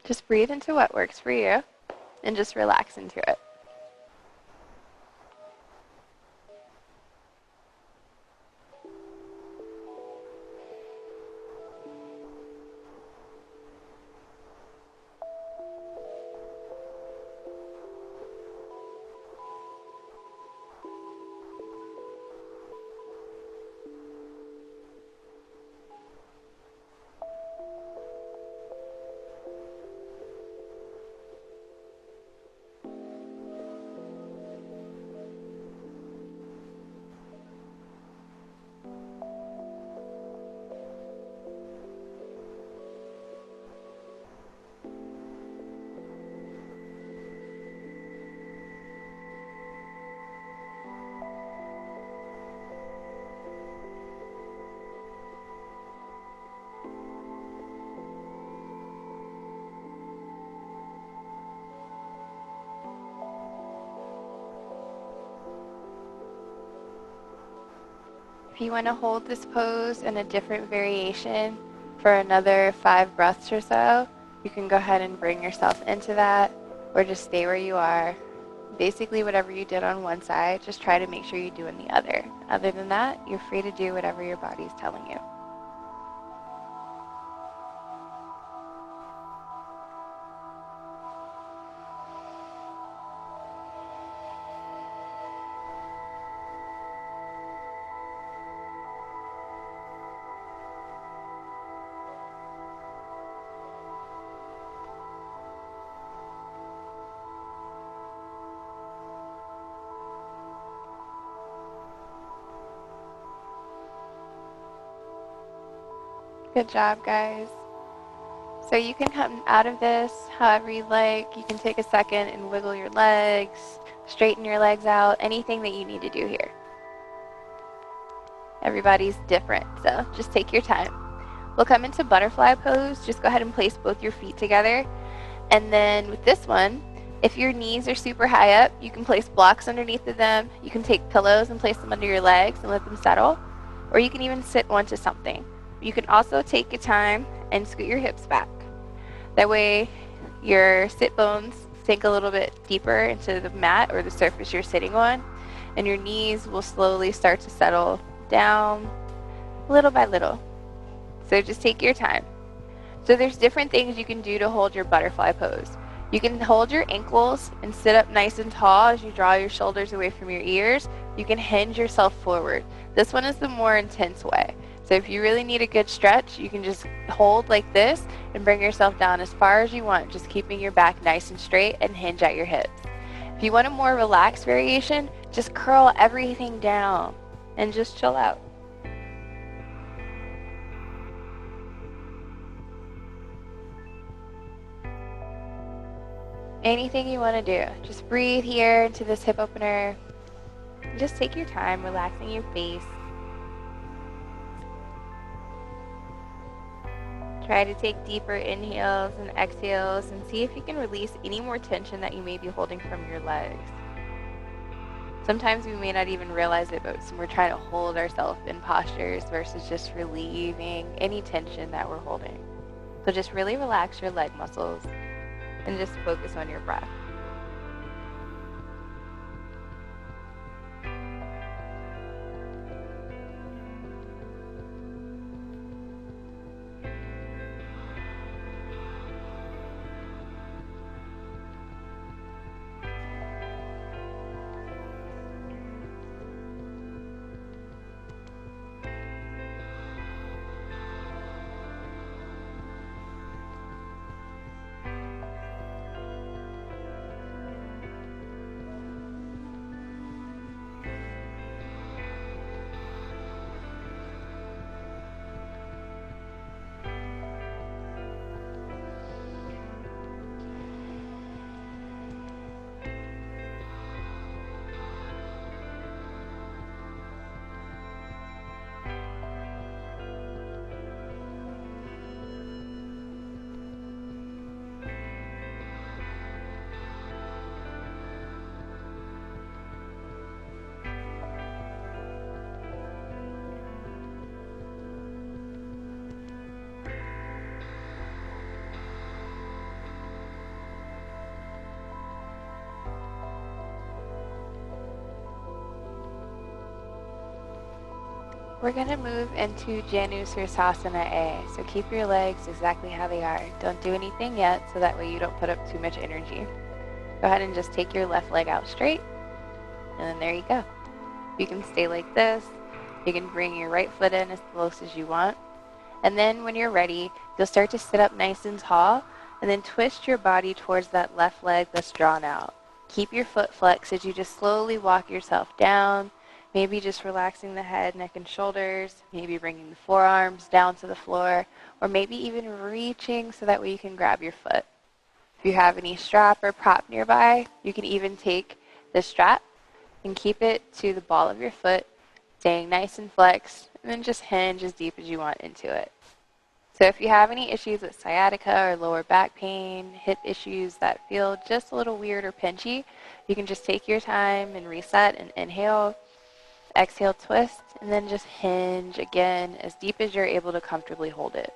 Just breathe into what works for you and just relax into it. If you want to hold this pose in a different variation for another 5 breaths or so, you can go ahead and bring yourself into that or just stay where you are. Basically, whatever you did on one side, just try to make sure you do in the other. Other than that, you're free to do whatever your body is telling you. Good job, guys. So you can come out of this however you like. You can take a second and wiggle your legs, straighten your legs out, anything that you need to do here. Everybody's different, so just take your time. We'll come into butterfly pose. Just go ahead and place both your feet together. And then with this one, if your knees are super high up, you can place blocks underneath of them. You can take pillows and place them under your legs and let them settle. Or you can even sit onto something. You can also take your time and scoot your hips back. That way your sit bones sink a little bit deeper into the mat or the surface you're sitting on, and your knees will slowly start to settle down little by little. So just take your time. So there's different things you can do to hold your butterfly pose. You can hold your ankles and sit up nice and tall as you draw your shoulders away from your ears. You can hinge yourself forward. This one is the more intense way. So if you really need a good stretch, you can just hold like this and bring yourself down as far as you want, just keeping your back nice and straight and hinge at your hips. If you want a more relaxed variation, just curl everything down and just chill out. Anything you want to do. Just breathe here into this hip opener. Just take your time, relaxing your face. Try to take deeper inhales and exhales and see if you can release any more tension that you may be holding from your legs. Sometimes we may not even realize it, but we're trying to hold ourselves in postures versus just relieving any tension that we're holding. So just really relax your leg muscles and just focus on your breath. We're going to move into Janu Sirsasana A. So keep your legs exactly how they are. Don't do anything yet, so that way you don't put up too much energy. Go ahead and just take your left leg out straight, and then there you go. You can stay like this. You can bring your right foot in as close as you want. And then when you're ready, you'll start to sit up nice and tall, and then twist your body towards that left leg that's drawn out. Keep your foot flexed as you just slowly walk yourself down. Maybe just relaxing the head, neck, and shoulders. Maybe bringing the forearms down to the floor. Or maybe even reaching so that way you can grab your foot. If you have any strap or prop nearby, you can even take the strap and keep it to the ball of your foot, staying nice and flexed, and then just hinge as deep as you want into it. So if you have any issues with sciatica or lower back pain, hip issues that feel just a little weird or pinchy, you can just take your time and reset and inhale. Exhale, twist, and then just hinge again as deep as you're able to comfortably hold it.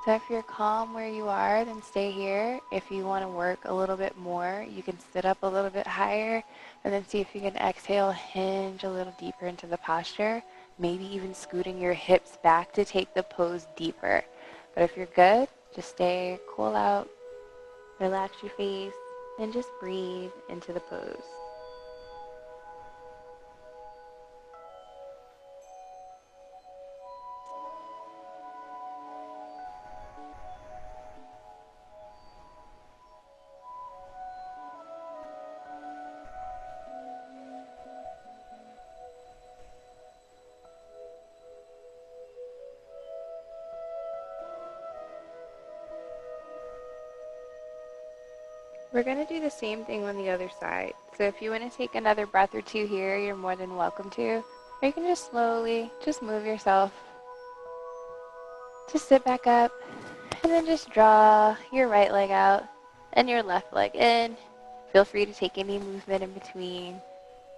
So if you're calm where you are, then stay here. If you want to work a little bit more, you can sit up a little bit higher and then see if you can exhale, hinge a little deeper into the posture, maybe even scooting your hips back to take the pose deeper. But if you're good, just stay cool out, relax your face, and just breathe into the pose. We're going to do the same thing on the other side. So if you want to take another breath or two here, you're more than welcome to. Or you can just slowly just move yourself. Just sit back up and then just draw your right leg out and your left leg in. Feel free to take any movement in between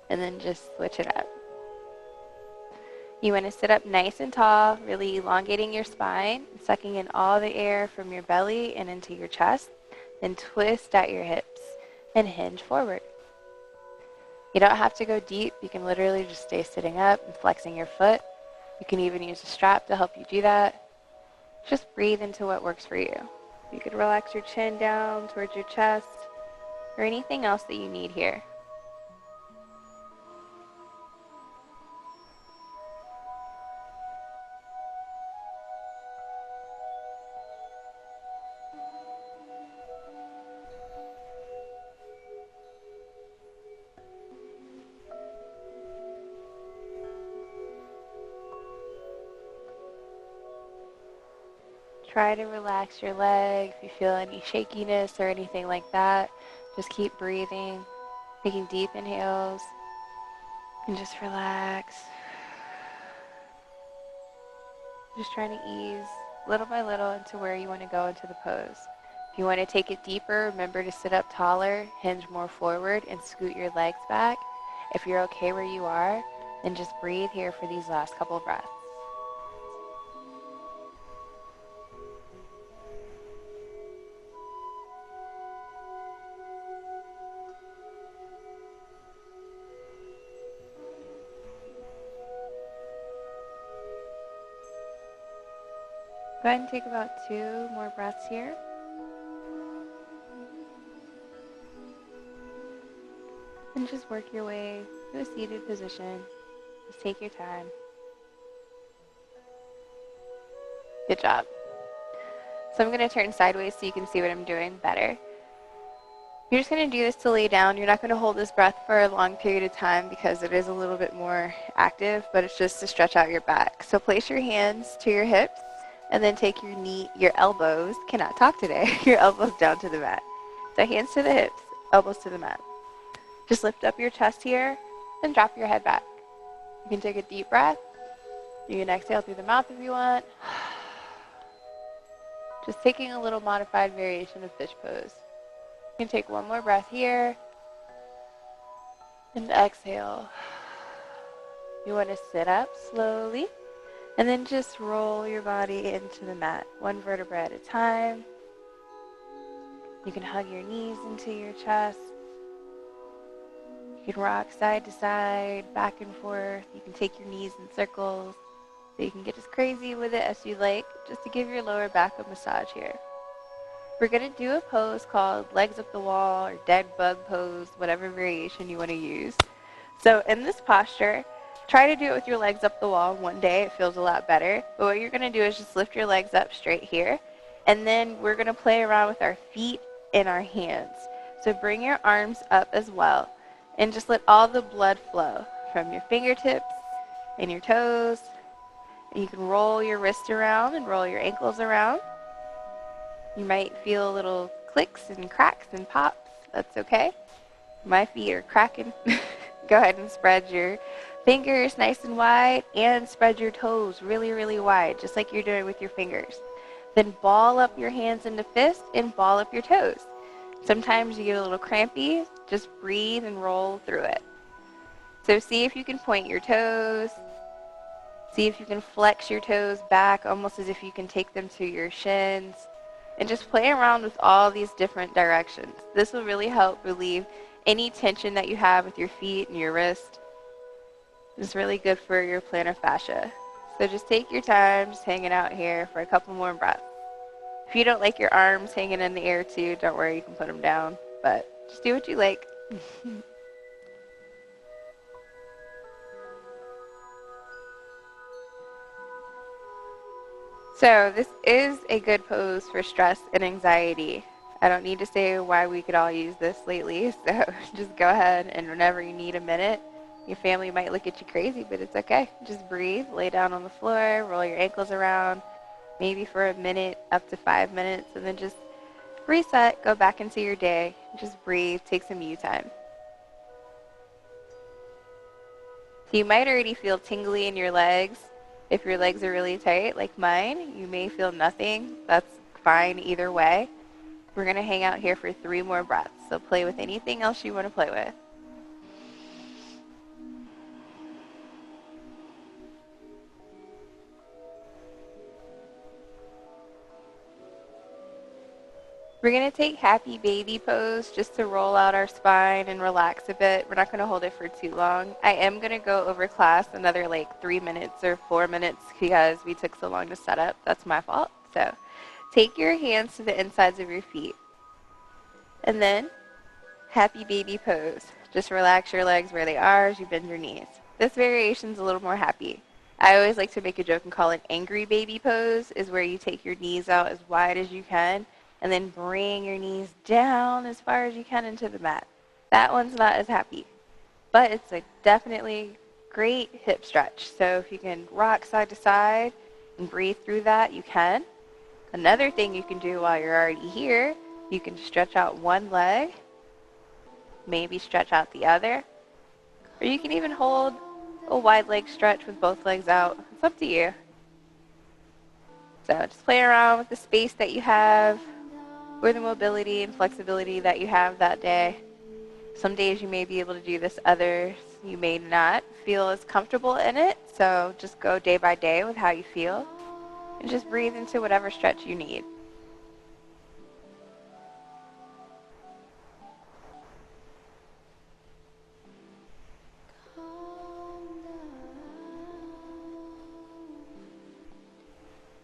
and then just switch it up. You want to sit up nice and tall, really elongating your spine, sucking in all the air from your belly and into your chest. Then twist at your hips and hinge forward. You don't have to go deep. You can literally just stay sitting up and flexing your foot. You can even use a strap to help you do that. Just breathe into what works for you. You could relax your chin down towards your chest or anything else that you need here. Try to relax your leg. If you feel any shakiness or anything like that, just keep breathing, taking deep inhales, and just relax. Just trying to ease little by little into where you want to go into the pose. If you want to take it deeper, remember to sit up taller, hinge more forward, and scoot your legs back. If you're okay where you are, then just breathe here for these last couple of breaths. Go ahead and take about 2 more breaths here. And just work your way to a seated position. Just take your time. Good job. So I'm going to turn sideways so you can see what I'm doing better. You're just going to do this to lay down. You're not going to hold this breath for a long period of time because it is a little bit more active, but it's just to stretch out your back. So place your hands to your hips and then take your elbows, cannot talk today, your elbows down to the mat. So hands to the hips, elbows to the mat. Just lift up your chest here and drop your head back. You can take a deep breath. You can exhale through the mouth if you want. Just taking a little modified variation of fish pose. You can take one more breath here and exhale. You want to sit up slowly and then just roll your body into the mat, one vertebra at a time. You can hug your knees into your chest. You can rock side to side, back and forth. You can take your knees in circles. So you can get as crazy with it as you like, just to give your lower back a massage here. We're going to do a pose called legs up the wall or dead bug pose, whatever variation you want to use. So in this posture, try to do it with your legs up the wall. One day it feels a lot better. But what you're going to do is just lift your legs up straight here. And then we're going to play around with our feet and our hands. So bring your arms up as well. And just let all the blood flow from your fingertips and your toes. And you can roll your wrists around and roll your ankles around. You might feel little clicks and cracks and pops. That's okay. My feet are cracking. Go ahead and spread your fingers nice and wide and spread your toes really, really wide, just like you're doing with your fingers. Then ball up your hands into fists and ball up your toes. Sometimes you get a little crampy. Just breathe and roll through it. So see if you can point your toes. See if you can flex your toes back almost as if you can take them to your shins. And just play around with all these different directions. This will really help relieve any tension that you have with your feet and your wrist. It's really good for your plantar fascia. So just take your time just hanging out here for a couple more breaths. If you don't like your arms hanging in the air too, don't worry, you can put them down. But just do what you like. So this is a good pose for stress and anxiety. I don't need to say why we could all use this lately, so just go ahead and whenever you need a minute, your family might look at you crazy, but it's okay. Just breathe, lay down on the floor, roll your ankles around, maybe for a minute, up to 5 minutes, and then just reset, go back into your day, just breathe, take some you time. So you might already feel tingly in your legs. If your legs are really tight, like mine, you may feel nothing. That's fine either way. We're going to hang out here for 3 more breaths. So play with anything else you want to play with. We're going to take happy baby pose just to roll out our spine and relax a bit. We're not going to hold it for too long. I am going to go over class another like 3 minutes or 4 minutes because we took so long to set up. That's my fault. So take your hands to the insides of your feet. And then happy baby pose. Just relax your legs where they are as you bend your knees. This variation is a little more happy. I always like to make a joke and call it angry baby pose, is where you take your knees out as wide as you can and then bring your knees down as far as you can into the mat. That one's not as happy, but it's a definitely great hip stretch. So if you can rock side to side and breathe through that, you can. Another thing you can do while you're already here, you can stretch out one leg, maybe stretch out the other, or you can even hold a wide leg stretch with both legs out. It's up to you. So just play around with the space that you have, or the mobility and flexibility that you have that day. Some days you may be able to do this, others you may not feel as comfortable in it. So just go day by day with how you feel and just breathe into whatever stretch you need.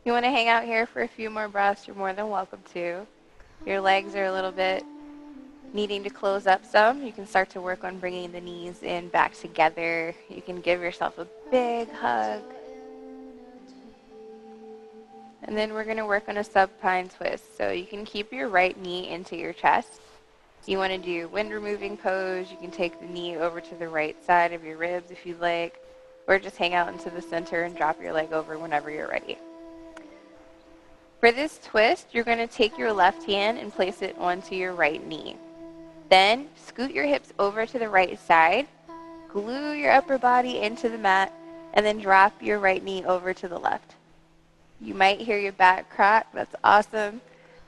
You want to hang out here for a few more breaths, you're more than welcome to. Your legs are a little bit needing to close up some. You can start to work on bringing the knees in back together. You can give yourself a big hug. And then we're going to work on a supine twist. So you can keep your right knee into your chest. You want to do wind removing pose. You can take the knee over to the right side of your ribs if you'd like, or just hang out into the center and drop your leg over whenever you're ready. For this twist, you're going to take your left hand and place it onto your right knee. Then scoot your hips over to the right side, glue your upper body into the mat, and then drop your right knee over to the left. You might hear your back crack. That's awesome.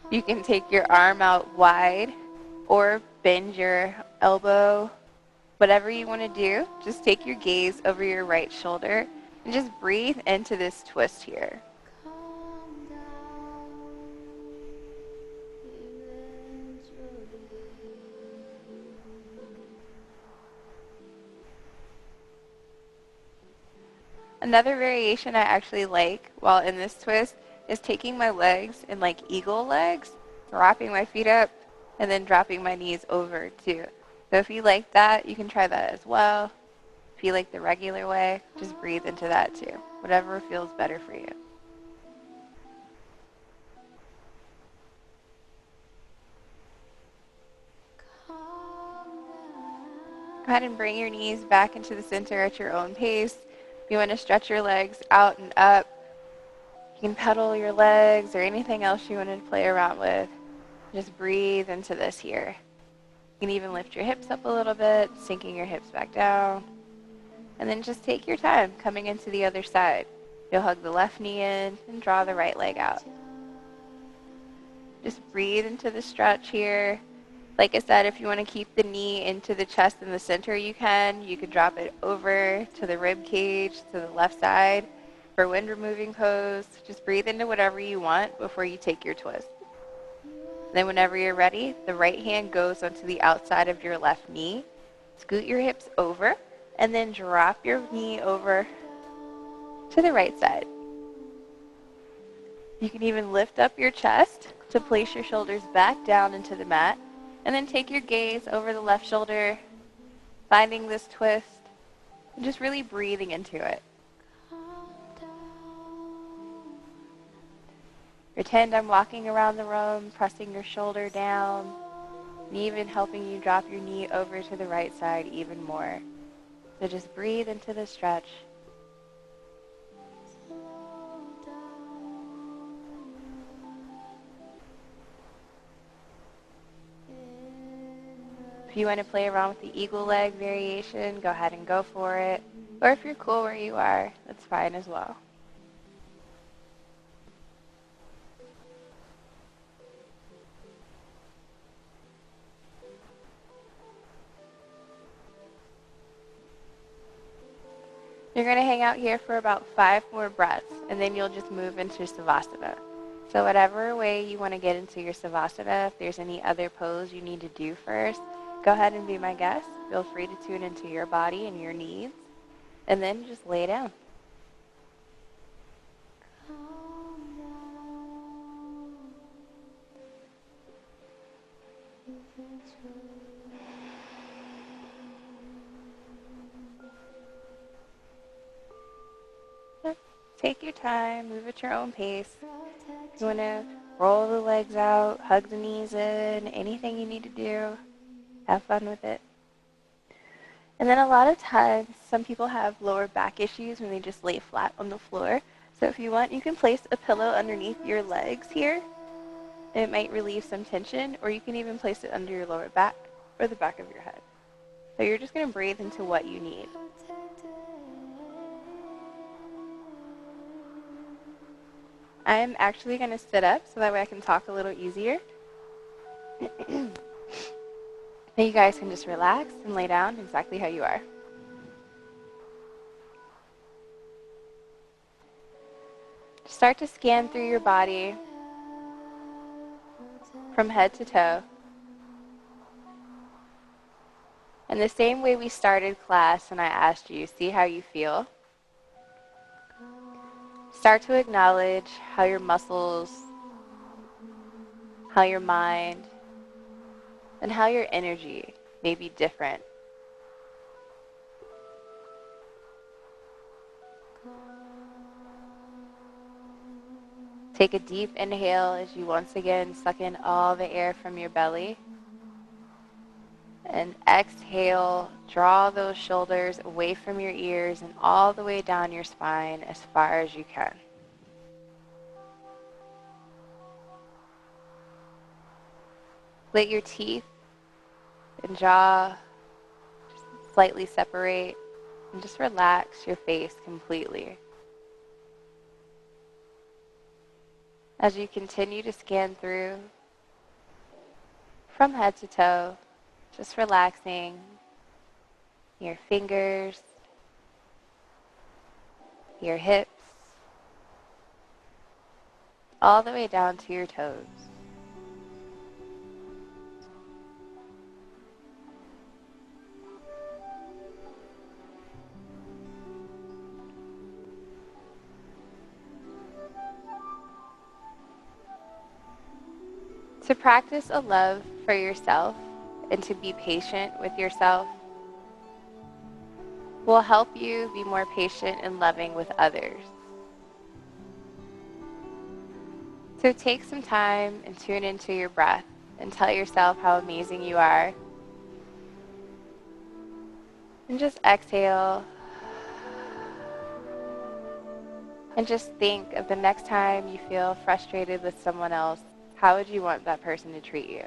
You can take your arm out wide or bend your elbow. Whatever you want to do, just take your gaze over your right shoulder and just breathe into this twist here. Another variation I actually like while in this twist is taking my legs in like eagle legs, dropping my feet up, and then dropping my knees over too. So if you like that, you can try that as well. If you like the regular way, just breathe into that too. Whatever feels better for you. Go ahead and bring your knees back into the center at your own pace. If you want to stretch your legs out and up, you can pedal your legs or anything else you want to play around with. Just breathe into this here. You can even lift your hips up a little bit, sinking your hips back down. And then just take your time coming into the other side. You'll hug the left knee in and draw the right leg out. Just breathe into the stretch here. Like I said, if you want to keep the knee into the chest in the center, you can. You could drop it over to the rib cage, to the left side. For wind removing pose, just breathe into whatever you want before you take your twist. Then whenever you're ready, the right hand goes onto the outside of your left knee. Scoot your hips over, and then drop your knee over to the right side. You can even lift up your chest to place your shoulders back down into the mat, and then take your gaze over the left shoulder, finding this twist, and just really breathing into it. Pretend I'm walking around the room, pressing your shoulder down, and even helping you drop your knee over to the right side even more. So just breathe into the stretch. If you want to play around with the eagle leg variation, go ahead and go for it. Or if you're cool where you are, that's fine as well. You're going to hang out here for about 5 more breaths, and then you'll just move into Savasana. So whatever way you want to get into your Savasana, if there's any other pose you need to do first, go ahead and be my guest. Feel free to tune into your body and your needs, and then just lay down. Take your time, move at your own pace. You want to roll the legs out, hug the knees in, anything you need to do. Have fun with it. And then a lot of times, some people have lower back issues when they just lay flat on the floor. So if you want, you can place a pillow underneath your legs here. It might relieve some tension, or you can even place it under your lower back or the back of your head. So you're just going to breathe into what you need. I'm actually going to sit up so that way I can talk a little easier. Then you guys can just relax and lay down exactly how you are. Start to scan through your body from head to toe. And the same way we started class and I asked you, see how you feel. Start to acknowledge how your muscles, how your mind, and how your energy may be different. Take a deep inhale as you once again suck in all the air from your belly. And exhale, draw those shoulders away from your ears and all the way down your spine as far as you can. Let your teeth and jaw just slightly separate and just relax your face completely. As you continue to scan through from head to toe, just relaxing your fingers, your hips, all the way down to your toes. To practice a love for yourself and to be patient with yourself will help you be more patient and loving with others. So take some time and tune into your breath and tell yourself how amazing you are. And just exhale. And just think of the next time you feel frustrated with someone else, how would you want that person to treat you?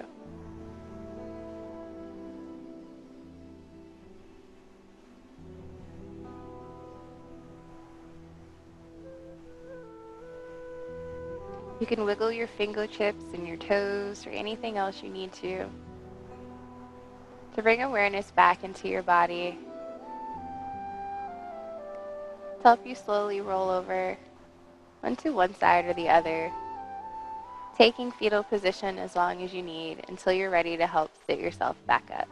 You can wiggle your fingertips and your toes or anything else you need to bring awareness back into your body. To help you slowly roll over onto one side or the other, taking fetal position as long as you need until you're ready to help sit yourself back up.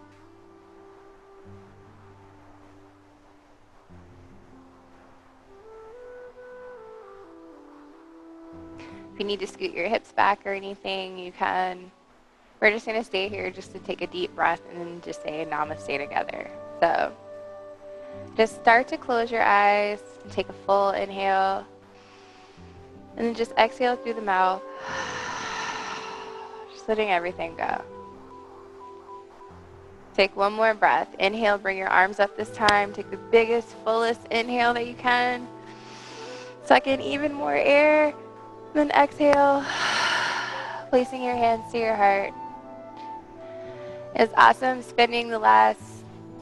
If you need to scoot your hips back or anything, you can. We're just going to stay here just to take a deep breath and then just say namaste together. So just start to close your eyes and take a full inhale. And then just exhale through the mouth. Just letting everything go. Take one more breath. Inhale, bring your arms up this time. Take the biggest, fullest inhale that you can. Suck in even more air. Then exhale, placing your hands to your heart. It was awesome spending the last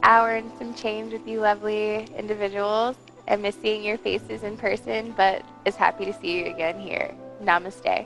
hour and some change with you lovely individuals. I miss seeing your faces in person, but is happy to see you again here. Namaste.